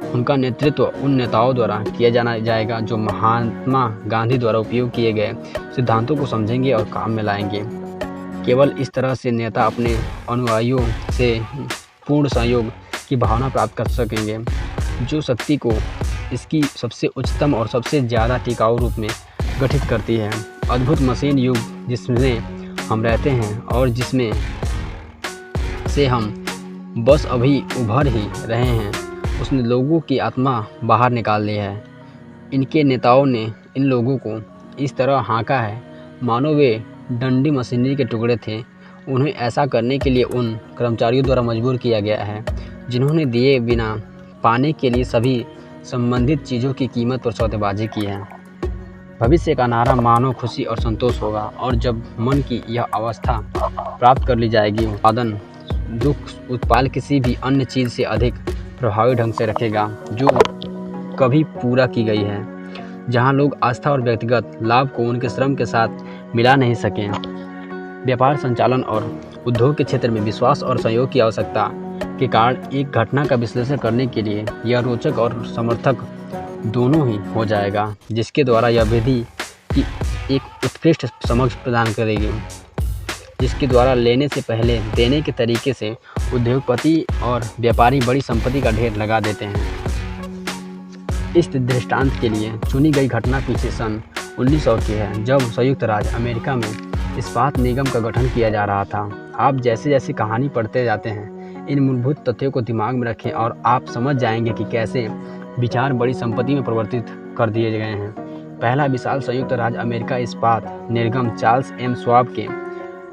उनका नेतृत्व उन नेताओं द्वारा किया जाएगा जो महात्मा गांधी द्वारा उपयोग किए गए सिद्धांतों को समझेंगे और काम में लाएंगे। केवल इस तरह से नेता अपने अनुयायियों से पूर्ण सहयोग की भावना प्राप्त कर सकेंगे, जो शक्ति को इसकी सबसे उच्चतम और सबसे ज़्यादा टिकाऊ रूप में गठित करती है। अद्भुत मशीन युग जिसमें हम रहते हैं और जिसमें से हम बस अभी उभर ही रहे हैं, उसने लोगों की आत्मा बाहर निकाल ली है। इनके नेताओं ने इन लोगों को इस तरह हाँका है मानो वे डंडी मशीनरी के टुकड़े थे। उन्हें ऐसा करने के लिए उन कर्मचारियों द्वारा मजबूर किया गया है जिन्होंने दिए बिना पाने के लिए सभी संबंधित चीज़ों की कीमत पर सौदेबाजी की है। भविष्य का नारा मानव खुशी और संतोष होगा, और जब मन की यह अवस्था प्राप्त कर ली जाएगी, उत्पादन दुख उत्पाद किसी भी अन्य चीज़ से अधिक प्रभावी ढंग से रखेगा जो कभी पूरा की गई है। जहां लोग आस्था और व्यक्तिगत लाभ को उनके श्रम के साथ मिला नहीं सकें। व्यापार संचालन और उद्योग के क्षेत्र में विश्वास और सहयोग की आवश्यकता के कारण एक घटना का विश्लेषण करने के लिए यह रोचक और समर्थक दोनों ही हो जाएगा, जिसके द्वारा यह विधि की एक उत्कृष्ट समझ प्रदान करेगी, जिसके द्वारा लेने से पहले देने के तरीके से उद्योगपति और व्यापारी बड़ी संपत्ति का ढेर लगा देते हैं। इस दृष्टांत के लिए चुनी गई घटना पीछे सन 1900 की है, जब संयुक्त राज्य अमेरिका में इस्पात निगम का गठन किया जा रहा था। आप जैसे जैसे कहानी पढ़ते जाते हैं, इन मूलभूत तथ्यों को दिमाग में रखें और आप समझ जाएंगे कि कैसे विचार बड़ी संपत्ति में परिवर्तित कर दिए गए हैं। पहला विशाल संयुक्त राज्य अमेरिका इस्पात निर्गम चार्ल्स एम श्वाब के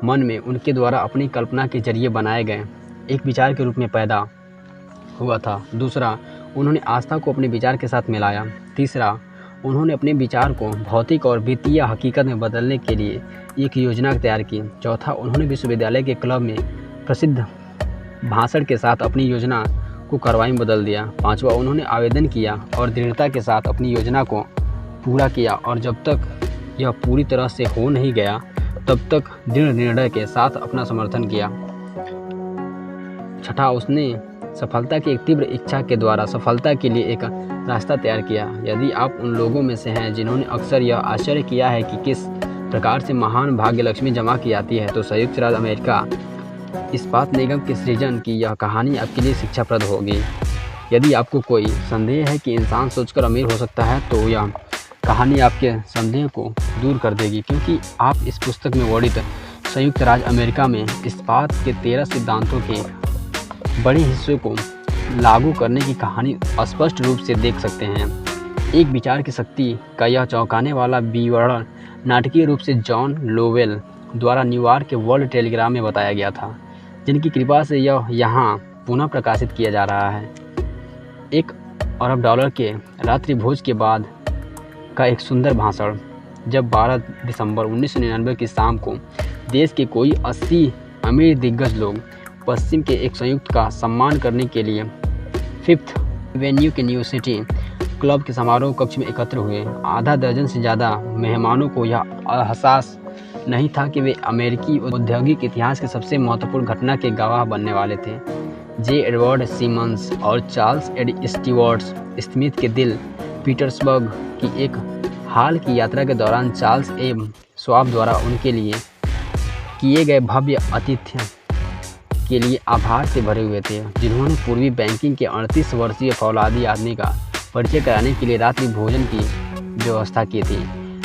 मन में उनके द्वारा अपनी कल्पना के जरिए बनाए गए एक विचार के रूप में पैदा हुआ था। दूसरा, उन्होंने आस्था को अपने विचार के साथ मिलाया। तीसरा, उन्होंने अपने विचार को भौतिक और वित्तीय हकीकत में बदलने के लिए एक योजना तैयार की। चौथा, उन्होंने विश्वविद्यालय के क्लब में प्रसिद्ध भाषण के साथ अपनी योजना को कार्रवाई में बदल दिया। पांचवा, उन्होंने आवेदन किया और दृढ़ता के साथ अपनी योजना को पूरा किया, और जब तक यह पूरी तरह से हो नहीं गया तब तक दृढ़ निर्णय के साथ अपना समर्थन किया। छठा, उसने सफलता की एक तीव्र इच्छा के द्वारा सफलता के लिए एक रास्ता तैयार किया। यदि आप उन लोगों में से हैं जिन्होंने अक्सर यह आश्चर्य किया है कि किस प्रकार से महान भाग्य लक्ष्मी जमा की जाती है, तो संयुक्त राज्य अमेरिका इस्पात निगम के सृजन की यह कहानी आपके लिए शिक्षाप्रद होगी। यदि आपको कोई संदेह है कि इंसान सोचकर अमीर हो सकता है, तो यह कहानी आपके संदेह को दूर कर देगी, क्योंकि आप इस पुस्तक में वर्णित संयुक्त राज्य अमेरिका में इस्पात के 13 सिद्धांतों के बड़े हिस्से को लागू करने की कहानी स्पष्ट रूप से देख सकते हैं। एक विचार की शक्ति का यह चौंकाने वाला विवरण नाटकीय रूप से जॉन लोवेल द्वारा न्यूयॉर्क के वर्ल्ड टेलीग्राम में बताया गया था, जिनकी कृपा से यह यहाँ पुनः प्रकाशित किया जा रहा है। $1 अरब के रात्रि भोज के बाद का एक सुंदर भाषण। जब 12 दिसंबर 1999 की शाम को देश के कोई 80 अमीर दिग्गज लोग पश्चिम के एक संयुक्त का सम्मान करने के लिए 5th एवेन्यू के न्यू सिटी क्लब के समारोह कक्ष में एकत्र हुए, आधा दर्जन से ज़्यादा मेहमानों को यह एहसास नहीं था कि वे अमेरिकी औद्योगिक इतिहास के सबसे महत्वपूर्ण घटना के गवाह बनने वाले थे। जे एडवर्ड सिमंस और चार्ल्स स्टीवर्ट स्मिथ के दिल। पीटर्सबर्ग की एक हाल की यात्रा के दौरान चार्ल्स ए श्वाब द्वारा उनके लिए किए गए भव्य आतिथ्य के लिए आभार से भरे हुए थे, जिन्होंने पूर्वी बैंकिंग के 38 वर्षीय फौलादी आदमी का परिचय कराने के लिए रात्रि भोजन की व्यवस्था की थी।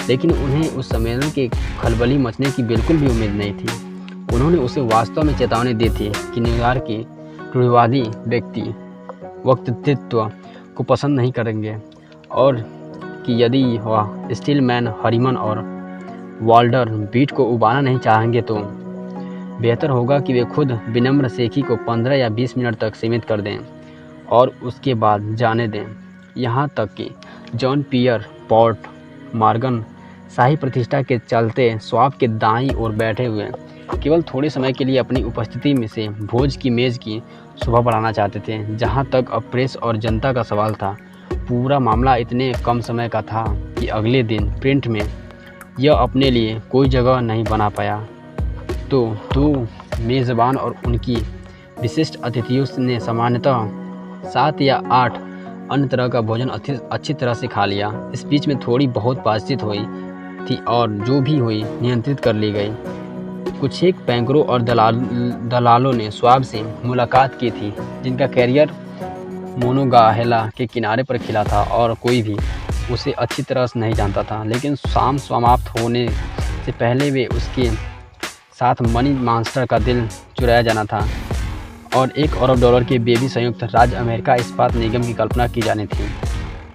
लेकिन उन्हें उस सम्मेलन के खलबली मचने की बिल्कुल भी उम्मीद नहीं थी। उन्होंने उसे वास्तव में चेतावनी दी थी कि न्यूयॉर्क के रूढ़िवादी व्यक्ति वक्तृत्व को पसंद नहीं करेंगे और कि यदि वह स्टीलमैन, हरीमन और वाल्डर बीट को उबाना नहीं चाहेंगे तो बेहतर होगा कि वे खुद विनम्र सेखी को 15 या 20 मिनट तक सीमित कर दें और उसके बाद जाने दें। यहाँ तक कि जॉन पियर पॉर्ट मॉर्गन शाही प्रतिष्ठा के चलते श्वाब के दाईं ओर बैठे हुए केवल थोड़े समय के लिए अपनी उपस्थिति में से भोज की मेज़ की शोभा बढ़ाना चाहते थे। जहाँ तक अब प्रेस और जनता का सवाल था, पूरा मामला इतने कम समय का था कि अगले दिन प्रिंट में यह अपने लिए कोई जगह नहीं बना पाया। तो दो मेज़बान और उनकी विशिष्ट अतिथियों ने सामान्यतः 7 या 8 अन्य तरह का भोजन अच्छी तरह से खा लिया। इस बीच में थोड़ी बहुत बातचीत हुई थी और जो भी हुई नियंत्रित कर ली गई। कुछ एक बैंकरों और दलालों ने श्वाब से मुलाकात की थी, जिनका कैरियर मोनोगाहेला के किनारे पर खिला था और कोई भी उसे अच्छी तरह से नहीं जानता था। लेकिन शाम समाप्त होने से पहले वे उसके साथ मनी मास्टर का दिल चुराया जाना था और $1 अरब के बेबी संयुक्त राज्य अमेरिका इस्पात निगम की कल्पना की जानी थी।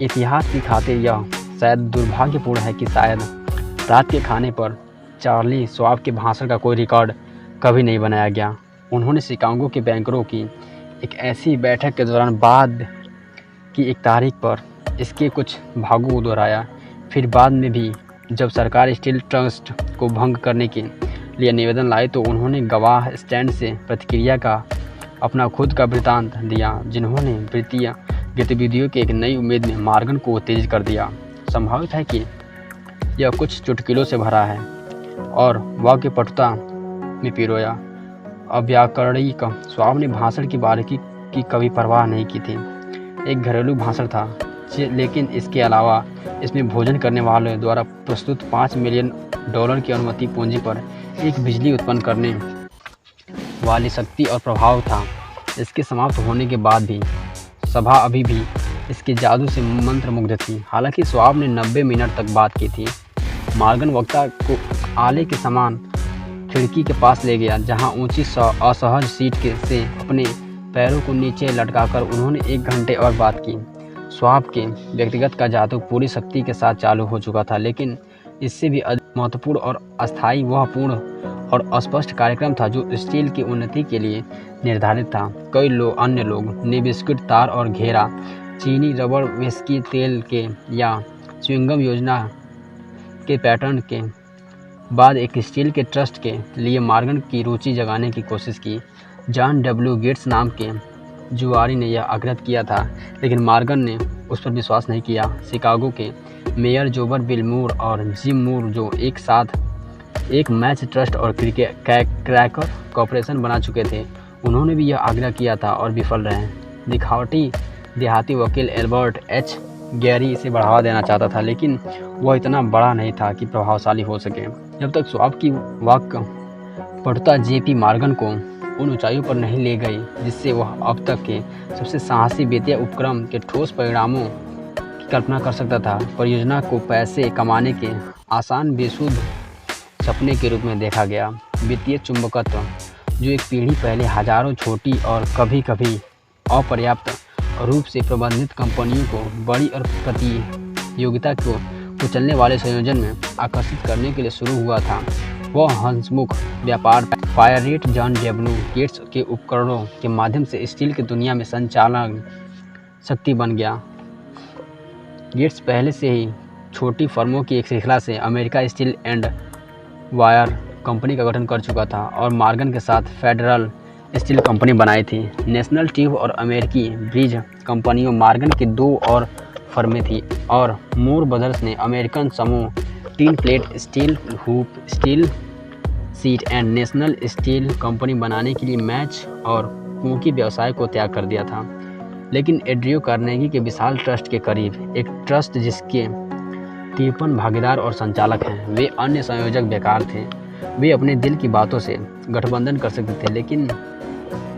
इतिहास की खातिर यह शायद दुर्भाग्यपूर्ण है कि शायद रात के खाने पर चार्ली श्वाब के भाषण का कोई रिकॉर्ड कभी नहीं बनाया गया। उन्होंने शिकागो के बैंकरों की एक ऐसी बैठक के दौरान बाद की एक तारीख पर इसके कुछ भागों को दोहराया। फिर बाद में भी जब सरकार स्टील ट्रस्ट को भंग करने के लिए निवेदन लाई तो उन्होंने गवाह स्टैंड से प्रतिक्रिया का अपना खुद का वृत्तांत दिया, जिन्होंने वित्तीय गतिविधियों की एक नई उम्मीद में मॉर्गन को उत्तेजित कर दिया। संभावित है कि यह कुछ चुटकुलों से भरा है और वाक्य पटुता में पिरोया अव्याकरणिक। श्वाब ने भाषण की बारीकी की कभी परवाह नहीं की थी। एक घरेलू भाषण था, लेकिन इसके अलावा इसमें भोजन करने वालों द्वारा प्रस्तुत $5 मिलियन की अनुमति पूंजी पर एक बिजली उत्पन्न करने वाली शक्ति और प्रभाव था। इसके समाप्त होने के बाद भी सभा अभी भी इसके जादू से मंत्रमुग्ध थी। हालांकि श्वाब ने 90 मिनट तक बात की थी। मॉर्गन वक्ता को आले के समान खिड़की के पास ले गया, जहां ऊंची असहज सीट से अपने पैरों को नीचे लटकाकर उन्होंने 1 घंटे और बात की। श्वाब के व्यक्तिगत का जादू पूरी शक्ति के साथ चालू हो चुका था, लेकिन इससे भी अधिक महत्वपूर्ण और अस्थायी वह पूर्ण और अस्पष्ट कार्यक्रम था जो स्टील की उन्नति के लिए निर्धारित था। कई अन्य लोग ने बिस्कुट, तार और घेरा, चीनी, रबड़, व्हिस्की, तेल के या च्युइंगम योजना के पैटर्न के बाद एक स्टील के ट्रस्ट के लिए मॉर्गन की रुचि जगाने की कोशिश की। जॉन डब्ल्यू गेट्स नाम के जुआरी ने यह आग्रह किया था, लेकिन मॉर्गन ने उस पर विश्वास नहीं किया। शिकागो के मेयर जोबर बिल मूर और जिम मूर, जो एक साथ एक मैच ट्रस्ट और क्रैकर कॉर्पोरेशन बना चुके थे, उन्होंने भी यह आग्रह किया था और विफल रहे। दिखावटी देहाती वकील एल्बर्ट एच गैरी इसे बढ़ावा देना चाहता था, लेकिन वह इतना बड़ा नहीं था कि प्रभावशाली हो सके। जब तक श्वाब की वाक्य पटुता जेपी मॉर्गन को उन ऊंचाइयों पर नहीं ले गई जिससे वह अब तक के सबसे साहसी वित्तीय उपक्रम के ठोस परिणामों की कल्पना कर सकता था। परियोजना को पैसे कमाने के आसान बेसुध सपने के रूप में देखा गया। वित्तीय चुंबकत्व, जो एक पीढ़ी पहले हजारों छोटी और कभी कभी अपर्याप्त रूप से प्रबंधित कंपनियों को बड़ी और प्रतियोगिता को कुचलने वाले संयोजन में आकर्षित करने के लिए शुरू हुआ था, वह हंसमुख व्यापार fire rate John W Gates के उपकरणों के माध्यम से स्टील की दुनिया में संचालन शक्ति बन गया। गेट्स पहले से ही छोटी फर्मों की एक श्रृंखला से America steel and wire company का गठन कर चुका था और मॉर्गन के साथ फेडरल स्टील कंपनी बनाई थी। नेशनल ट्यूब और अमेरिकी ब्रिज कंपनियों मॉर्गन की 2 और फर्में थी और मूर ब्रदर्स ने अमेरिकन समूह tin plate steel, hoop steel, seat and national steel company बनाने के लिए मैच और कुंकी व्यवसाय को त्याग कर दिया था। लेकिन एंड्रयू कार्नेगी के विशाल ट्रस्ट के करीब, एक ट्रस्ट जिसके 53 भागीदार और संचालक हैं, वे अन्य संयोजक बेकार थे। वे अपने दिल की बातों से गठबंधन कर सकते थे, लेकिन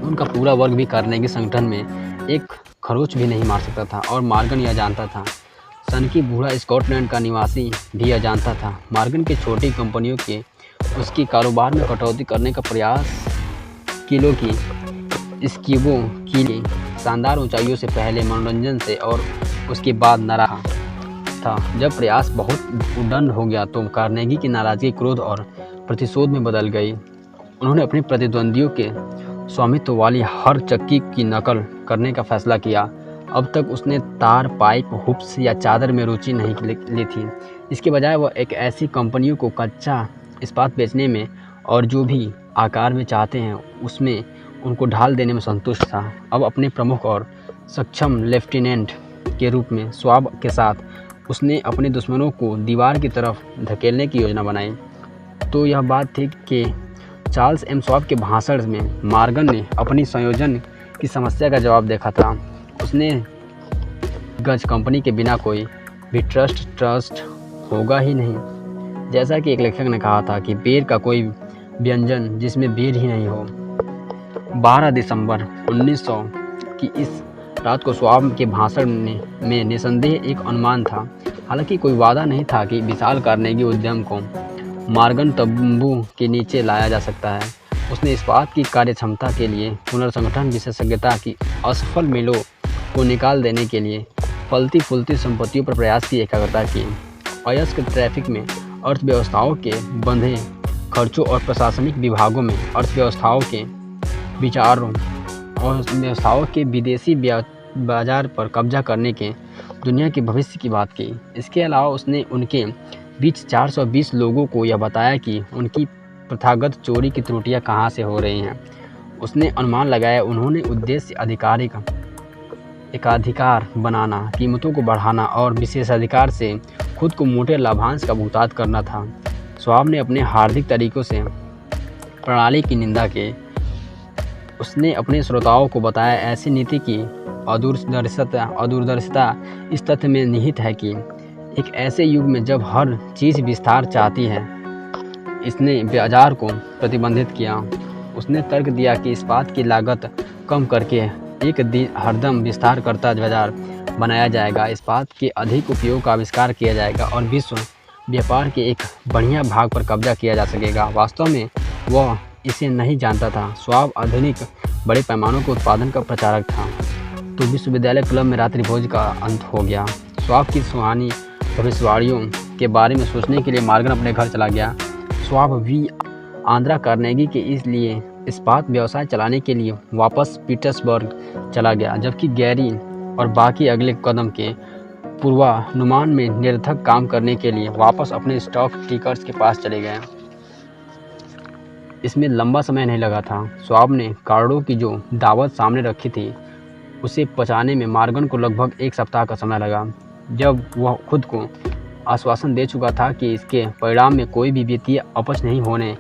उनका पूरा वर्ग भी कार्नेगी संगठन में एक खरोच भी नहीं मार सकता था। और मॉर्गन यह जानता था। सनकी बूढ़ा स्कॉटलैंड का निवासी भी यह जानता था। मॉर्गन के छोटी कंपनियों के उसकी कारोबार में कटौती करने का प्रयास किलो की स्कीबों की शानदार ऊंचाइयों से पहले मनोरंजन से और उसके बाद नाराज था। जब प्रयास बहुत उद्दंड हो गया तो कार्नेगी की नाराजगी क्रोध और प्रतिशोध में बदल गई। उन्होंने अपने प्रतिद्वंदियों के स्वामित्व वाली हर चक्की की नकल करने का फैसला किया। अब तक उसने तार, पाइप, हुप्स या चादर में रुचि नहीं ली थी। इसके बजाय वह एक ऐसी कंपनियों को कच्चा इस्पात बेचने में और जो भी आकार में चाहते हैं उसमें उनको ढाल देने में संतुष्ट था। अब अपने प्रमुख और सक्षम लेफ्टिनेंट के रूप में स्वाब के साथ उसने अपने दुश्मनों को दीवार की तरफ धकेलने की योजना बनाई। तो यह बात थी कि चार्ल्स एम स्वाब के भाषण में मॉर्गन ने अपनी संयोजन की समस्या का जवाब देखा था। उसने गज कंपनी के बिना कोई भी ट्रस्ट होगा ही नहीं। जैसा कि एक लेखक ने कहा था कि बेर का कोई व्यंजन जिसमें बेर ही नहीं हो। 12 दिसंबर 1900 की इस रात को स्वाब के भाषण में निसंदेह एक अनुमान था। हालांकि कोई वादा नहीं था कि विशाल कार्नेगी उद्यम को मॉर्गन तंबू के नीचे लाया जा सकता है। उसने इस्पात की कार्यक्षमता के लिए पुनर्संगठन विशेषज्ञता की असफल मिलों को निकाल देने के लिए फलती फूलती संपत्तियों पर प्रयास की एकाग्रता की। अयस्क ट्रैफिक में अर्थव्यवस्थाओं के बंधे खर्चों और प्रशासनिक विभागों में अर्थव्यवस्थाओं के विचारों और व्यवस्थाओं के विदेशी बाजार पर कब्जा करने के दुनिया के भविष्य की बात की। इसके अलावा उसने उनके बीच 420 लोगों को यह बताया कि उनकी प्रथागत चोरी की त्रुटियां कहां से हो रही हैं। उसने अनुमान लगाया उन्होंने उद्देश्य एकाधिकार बनाना, कीमतों को बढ़ाना और विशेषाधिकार से खुद को मोटे लाभांश का भुगतान करना था। स्वाब ने अपने हार्दिक तरीकों से प्रणाली की निंदा की। उसने अपने श्रोताओं को बताया ऐसी नीति की अदूरदर्शिता इस तथ्य में निहित है कि एक ऐसे युग में जब हर चीज़ विस्तार चाहती है, इसने बाजार को प्रतिबंधित किया। उसने तर्क दिया कि इस्पात की लागत कम करके एक हरदम विस्तार करता बाजार बनाया जाएगा, इस्पात के अधिक उपयोग का आविष्कार किया जाएगा और विश्व व्यापार के एक बढ़िया भाग पर कब्जा किया जा सकेगा। वास्तव में वह इसे नहीं जानता था। स्वाब आधुनिक बड़े पैमानों के उत्पादन का प्रचारक था। तो विश्वविद्यालय क्लब में रात्रि भोज का अंत हो गया। स्वाब की सुहानी भविष्यवाणियों के बारे में सोचने के लिए मॉर्गन अपने घर चला गया। स्वाब वी आंद्रा कार्नेगी के इसलिए इस्पात व्यवसाय चलाने के लिए वापस पीटर्सबर्ग चला गया, जबकि गैरी और बाकी अगले कदम के पूर्वानुमान में निरर्थक काम करने के लिए वापस अपने स्टॉक टिकर्स के पास चले गए। इसमें लंबा समय नहीं लगा था। स्वाब ने कार्डों की जो दावत सामने रखी थी उसे पचाने में मॉर्गन को लगभग 1 सप्ताह का समय लगा। जब वह खुद को आश्वासन दे चुका था कि इसके परिणाम में कोई भी वित्तीय अपच नहीं होने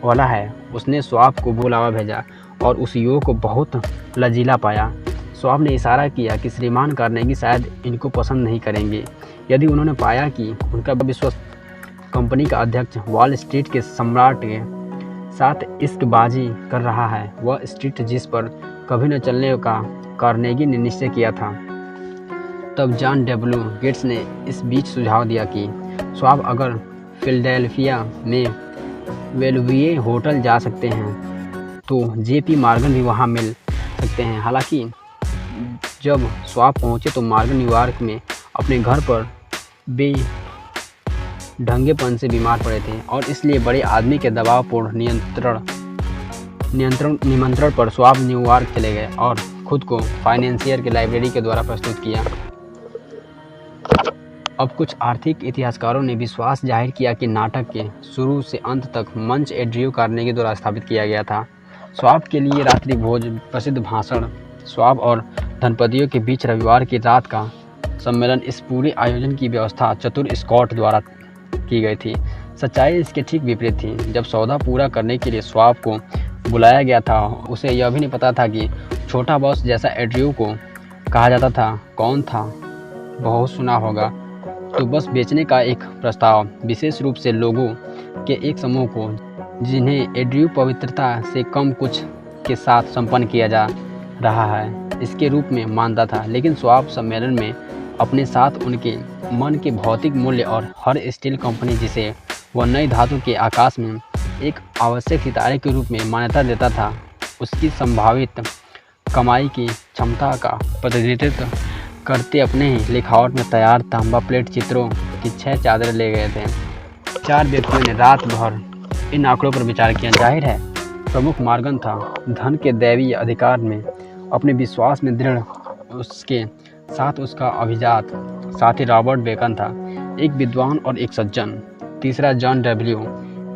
वाला है, उसने स्वाब को बुलावा भेजा और उस युवक को बहुत लचीला पाया। स्वाब ने इशारा किया कि श्रीमान कार्नेगी शायद इनको पसंद नहीं करेंगे। यदि उन्होंने पाया कि उनका विश्वस्त कंपनी का अध्यक्ष वॉल स्ट्रीट के सम्राट के साथ इश्कबाजी कर रहा है, वह स्ट्रीट जिस पर कभी न चलने का कार्नेगी ने निश्चय किया था। तब जॉन डब्ल्यू गेट्स ने इस बीच सुझाव दिया कि स्वाब अगर फिलडेल्फिया में वेलुविए होटल जा सकते हैं तो जेपी मॉर्गन भी वहां मिल सकते हैं। हालांकि जब स्वाब पहुंचे तो मॉर्गन न्यूयॉर्क में अपने घर पर बेढंगेपन से बीमार पड़े थे और इसलिए बड़े आदमी के दबावपूर्ण निमंत्रण पर स्वाब न्यूयॉर्क चले गए और खुद को फाइनेंसियर के लाइब्रेरी के द्वारा प्रस्तुत किया। अब कुछ आर्थिक इतिहासकारों ने विश्वास जाहिर किया कि नाटक के शुरू से अंत तक मंच एंड्रयू कार्नेगी द्वारा स्थापित किया गया था। स्वाब के लिए रात्रि भोज, प्रसिद्ध भाषण, स्वाब और धनपतियों के बीच रविवार की रात का सम्मेलन, इस पूरे आयोजन की व्यवस्था चतुर स्कॉट द्वारा की गई थी। सच्चाई इसके ठीक विपरीत थी। जब सौदा पूरा करने के लिए स्वाब को बुलाया गया था, उसे यह भी नहीं पता था कि छोटा बॉस जैसा एंड्रयू को कहा जाता था कौन था। बहुत सुना होगा। तो बस बेचने का एक प्रस्ताव, विशेष रूप से लोगों के एक समूह को जिन्हें एंड्रयू पवित्रता से कम कुछ के साथ संपन्न किया जा रहा है, इसके रूप में मानता था। लेकिन स्वाब सम्मेलन में अपने साथ उनके मन के भौतिक मूल्य और हर स्टील कंपनी जिसे वह नई धातु के आकाश में एक आवश्यक सितारे के रूप में मान्यता देता था, उसकी संभावित कमाई की क्षमता का प्रतिनिधित्व करते अपने ही लिखावट में तैयार तांबा प्लेट चित्रों की 6 चादरें ले गए थे। 4 व्यक्तियों ने रात भर इन आंकड़ों पर विचार किया। जाहिर है प्रमुख मार्गन था, धन के दैवीय अधिकार में अपने विश्वास में दृढ़। उसके साथ उसका अभिजात साथी रॉबर्ट बेकन था, एक विद्वान और एक सज्जन। तीसरा जॉन डब्ल्यू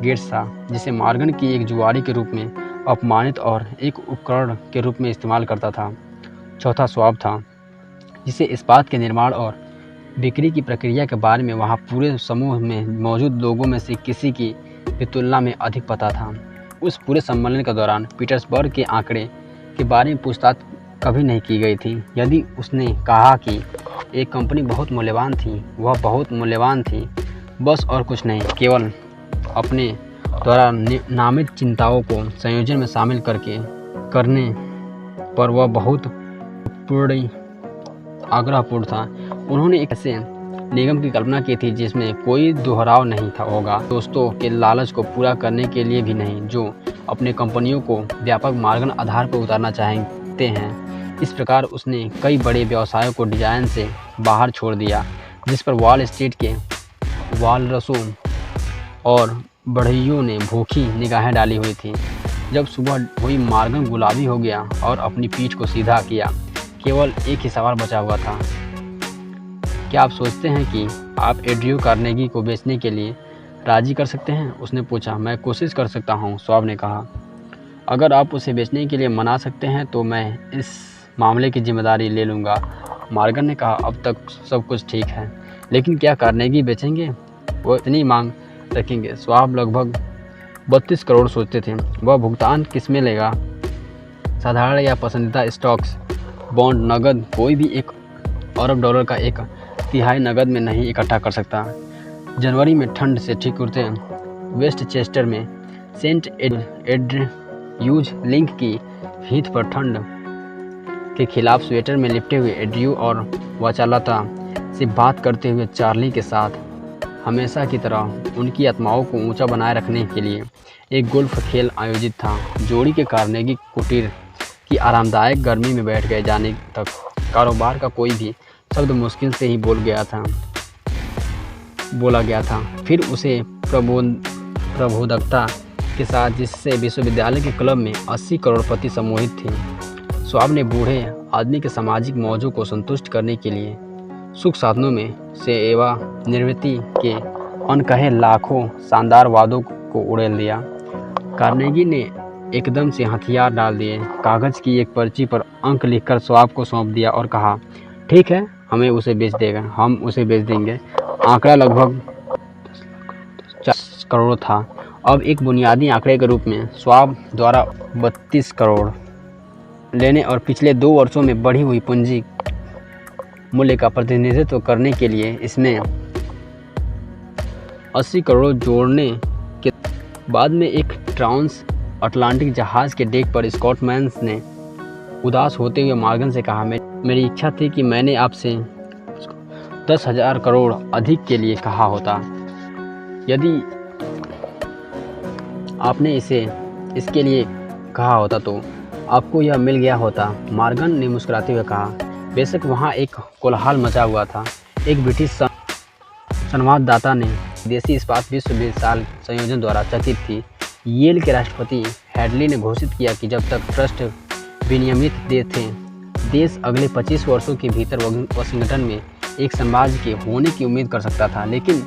गेट्स था, जिसे मार्गन की एक जुआरी के रूप में अपमानित और एक उपकरण के रूप में इस्तेमाल करता था। चौथा स्वाब था, जिसे इस्पात के निर्माण और बिक्री की प्रक्रिया के बारे में वहाँ पूरे समूह में मौजूद लोगों में से किसी की भी तुलना में अधिक पता था। उस पूरे सम्मेलन के दौरान पीटर्सबर्ग के आंकड़े के बारे में पूछताछ कभी नहीं की गई थी। यदि उसने कहा कि एक कंपनी बहुत मूल्यवान थी, वह बहुत मूल्यवान थी, बस और कुछ नहीं। केवल अपने द्वारा नामित चिंताओं को संयोजन में शामिल करने पर वह बहुत पूर्ण आग्रहपूर्ण था। उन्होंने एक ऐसे निगम की कल्पना की थी जिसमें कोई दोहराव नहीं था होगा, दोस्तों के लालच को पूरा करने के लिए भी नहीं, जो अपने कंपनियों को व्यापक मार्गन आधार पर उतारना चाहते हैं। इस प्रकार उसने कई बड़े व्यवसायों को डिजाइन से बाहर छोड़ दिया, जिस पर वॉल स्ट्रीट के वालरसों और बढ़इयों ने भूखी निगाहें डाली हुई थी। जब सुबह हुई, मार्गन गुलाबी हो गया और अपनी पीठ को सीधा किया। केवल एक ही सवाल बचा हुआ था, क्या आप सोचते हैं कि आप एंड्रयू कार्नेगी को बेचने के लिए राजी कर सकते हैं? उसने पूछा। मैं कोशिश कर सकता हूँ, स्वाब ने कहा। अगर आप उसे बेचने के लिए मना सकते हैं तो मैं इस मामले की जिम्मेदारी ले लूँगा, मार्गन ने कहा। अब तक सब कुछ ठीक है, लेकिन क्या कार्नेगी बेचेंगे? वो इतनी मांग रखेंगे? स्वाब लगभग 32 करोड़ सोचते थे। वह भुगतान किस में लेगा? साधारण या पसंदीदा स्टॉक्स, बॉन्ड, नगद? कोई भी $1 अरब का 1/3 नगद में नहीं इकट्ठा कर सकता। जनवरी में ठंड से ठीक उठते वेस्टचेस्टर में सेंट एंड्रयूज लिंक की हीथ पर ठंड के खिलाफ स्वेटर में लिपटे हुए एंड्रयू और वाचालता से बात करते हुए चार्ली के साथ हमेशा की तरह उनकी आत्माओं को ऊंचा बनाए रखने के लिए एक गोल्फ खेल आयोजित था। जोड़ी के कार्नेगी कुटीर की आरामदायक गर्मी में बैठ गए जाने तक कारोबार का कोई भी शब्द मुश्किल से ही बोला गया था। फिर उसे प्रबोधकता के साथ, जिससे विश्वविद्यालय के क्लब में 80 करोड़पति सम्मोहित थे, स्वाब ने बूढ़े आदमी के सामाजिक मौजों को संतुष्ट करने के लिए सुख साधनों में से एवं निवृत्ति के अनकहे लाखों शानदार वादों को उड़ेल दिया। कार्नेगी ने एकदम से हथियार डाल दिए, कागज की एक पर्ची पर अंक लिखकर स्वाब को सौंप दिया और कहा, ठीक है, हम उसे बेच देंगे। आंकड़ा लगभग 40 करोड़ था। अब एक बुनियादी आंकड़े के रूप में स्वाब द्वारा 32 करोड़ लेने और पिछले 2 वर्षों में बढ़ी हुई पूंजी मूल्य का प्रतिनिधित्व करने के लिए इसमें 80 करोड़ जोड़ने के बाद में एक ट्रांस अटलांटिक जहाज के डेक पर स्कॉटमैन ने उदास होते हुए मार्गन से कहा, मेरी इच्छा थी कि मैंने आपसे 10,000 करोड़ अधिक के लिए कहा होता। यदि आपने इसके लिए कहा होता तो आपको यह मिल गया होता, मार्गन ने मुस्कुराते हुए कहा। बेशक वहाँ एक कोलाहल मचा हुआ था। एक ब्रिटिश संवाददाता ने देसी इस्पात विश्व विशाल संयोजन द्वारा चकित थी। येल के राष्ट्रपति हैडली ने घोषित किया कि जब तक ट्रस्ट विनियमित थे, देश अगले 25 वर्षों के भीतर वाशिंगटन में एक साम्राज्य के होने की उम्मीद कर सकता था। लेकिन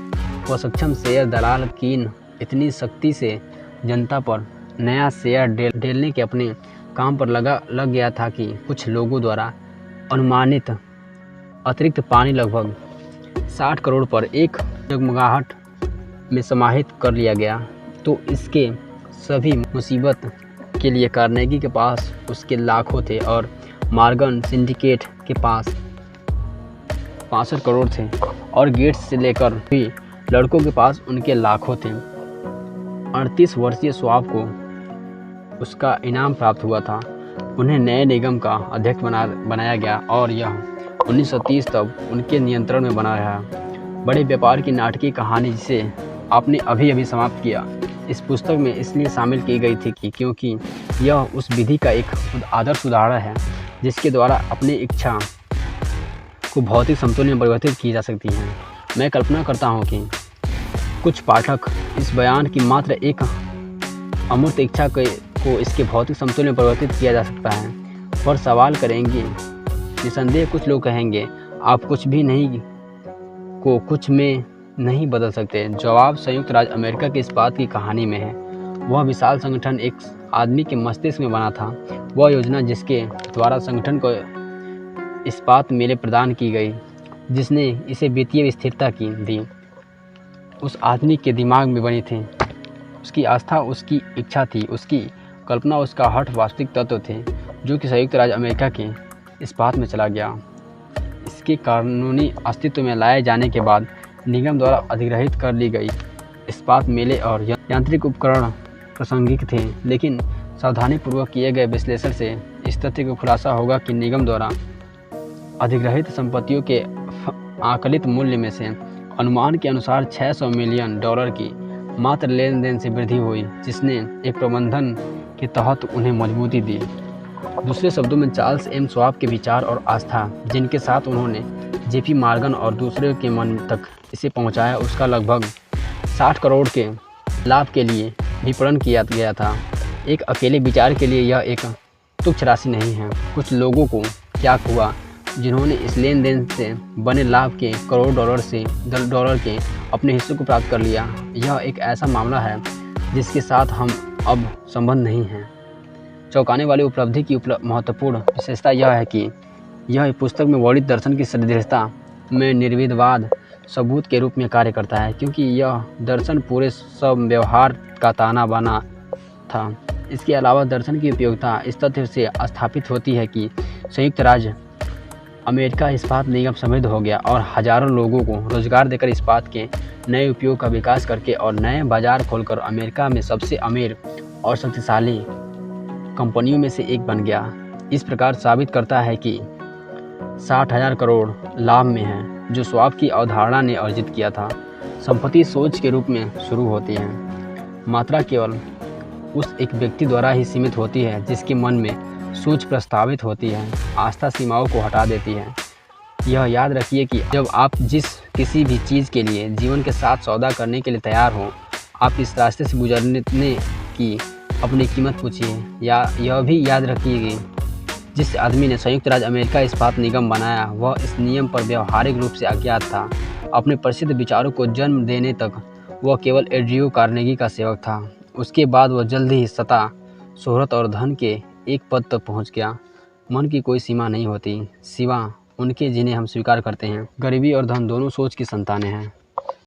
वह सक्षम शेयर दलाल कीन इतनी सख्ती से जनता पर नया शेयर डेलने के अपने काम पर लग गया था कि कुछ लोगों द्वारा अनुमानित अतिरिक्त पानी लगभग 60 करोड़ पर एक जगमगाहट में समाहित कर लिया गया। तो इसके सभी मुसीबत के लिए कार्नेगी के पास उसके लाखों थे और मॉर्गन सिंडिकेट के पास 65 करोड़ थे और गेट्स से लेकर भी लड़कों के पास उनके लाखों थे। 38 वर्षीय श्वाब को उसका इनाम प्राप्त हुआ था। उन्हें नए निगम का अध्यक्ष बनाया गया और यह 1930 तक उनके नियंत्रण में बना रहा। बड़े व्यापार की नाटकीय कहानी जिसे आपने अभी समाप्त किया इस पुस्तक में इसलिए शामिल की गई थी कि क्योंकि यह उस विधि का एक आदर्श उदाहरण है जिसके द्वारा अपनी इच्छा को भौतिक समतुल्य में परिवर्तित की जा सकती है। मैं कल्पना करता हूँ कि कुछ पाठक इस बयान की मात्र एक अमूर्त इच्छा को इसके भौतिक समतुल्य में परिवर्तित किया जा सकता है पर सवाल करेंगे। निसंदेह कुछ लोग कहेंगे आप कुछ भी नहीं को कुछ में नहीं बदल सकते। जवाब संयुक्त राज्य अमेरिका की इस्पात की कहानी में है। वह विशाल संगठन एक आदमी के मस्तिष्क में बना था। वह योजना जिसके द्वारा संगठन को इस्पात मेले प्रदान की गई जिसने इसे वित्तीय स्थिरता की दी उस आदमी के दिमाग में बनी थी। उसकी आस्था उसकी इच्छा थी, उसकी कल्पना उसका हठ वास्तविक तत्व थे जो कि संयुक्त राज्य अमेरिका के इस्पात में चला गया। इसके कानूनी अस्तित्व में लाए जाने के बाद निगम द्वारा अधिग्रहित कर ली गई इस्पात मेले और यांत्रिक उपकरण प्रासंगिक थे, लेकिन सावधानीपूर्वक किए गए विश्लेषण से इस तथ्य को खुलासा होगा कि निगम द्वारा अधिग्रहित संपत्तियों के आकलित मूल्य में से अनुमान के अनुसार $600 मिलियन की मात्र लेन देन से वृद्धि हुई जिसने एक प्रबंधन के तहत उन्हें मजबूती दी। दूसरे शब्दों में चार्ल्स एम श्वाब के विचार और आस्था जिनके साथ उन्होंने जेपी मॉर्गन और दूसरे के मन तक इसे पहुंचाया उसका लगभग 60 करोड़ के लाभ के लिए विपणन किया गया था। एक अकेले विचार के लिए यह एक तुच्छ राशि नहीं है। कुछ लोगों को क्या हुआ जिन्होंने इस लेन देन से बने लाभ के करोड़ डॉलर के अपने हिस्से को प्राप्त कर लिया। यह एक ऐसा मामला है जिसके साथ हम अब संबंध नहीं हैं। चौंकाने वाली उपलब्धि की महत्वपूर्ण विशेषता यह है कि यह पुस्तक में वर्णित दर्शन की सदृशता में निर्विवाद सबूत के रूप में कार्य करता है क्योंकि यह दर्शन पूरे सब व्यवहार का ताना बाना था। इसके अलावा दर्शन की उपयोगिता इस तथ्य से स्थापित होती है कि संयुक्त राज्य अमेरिका इस्पात निगम समृद्ध हो गया और हजारों लोगों को रोजगार देकर इस्पात के नए उपयोग का विकास करके और नए बाजार खोलकर अमेरिका में सबसे अमीर और शक्तिशाली कंपनियों में से एक बन गया। इस प्रकार साबित करता है कि 60,000 करोड़ लाभ में है जो श्वाब की अवधारणा ने अर्जित किया था। संपत्ति सोच के रूप में शुरू होती है। मात्रा केवल उस एक व्यक्ति द्वारा ही सीमित होती है जिसके मन में सोच प्रस्तावित होती है। आस्था सीमाओं को हटा देती है। यह याद रखिए कि जब आप किसी भी चीज़ के लिए जीवन के साथ सौदा करने के लिए तैयार हो आप इस रास्ते से गुजरने की अपनी कीमत पूछिए। या यह भी याद रखिए कि जिस आदमी ने संयुक्त राज्य अमेरिका इस्पात निगम बनाया वह इस नियम पर व्यवहारिक रूप से अज्ञात था। अपने प्रसिद्ध विचारों को जन्म देने तक वह केवल एंड्रयू कार्नेगी का सेवक था। उसके बाद वह जल्द ही सत्ता, शोहरत और धन के एक पद तक पहुंच गया। मन की कोई सीमा नहीं होती सिवा उनके जिन्हें हम स्वीकार करते हैं। गरीबी और धन दोनों सोच की संतानें हैं।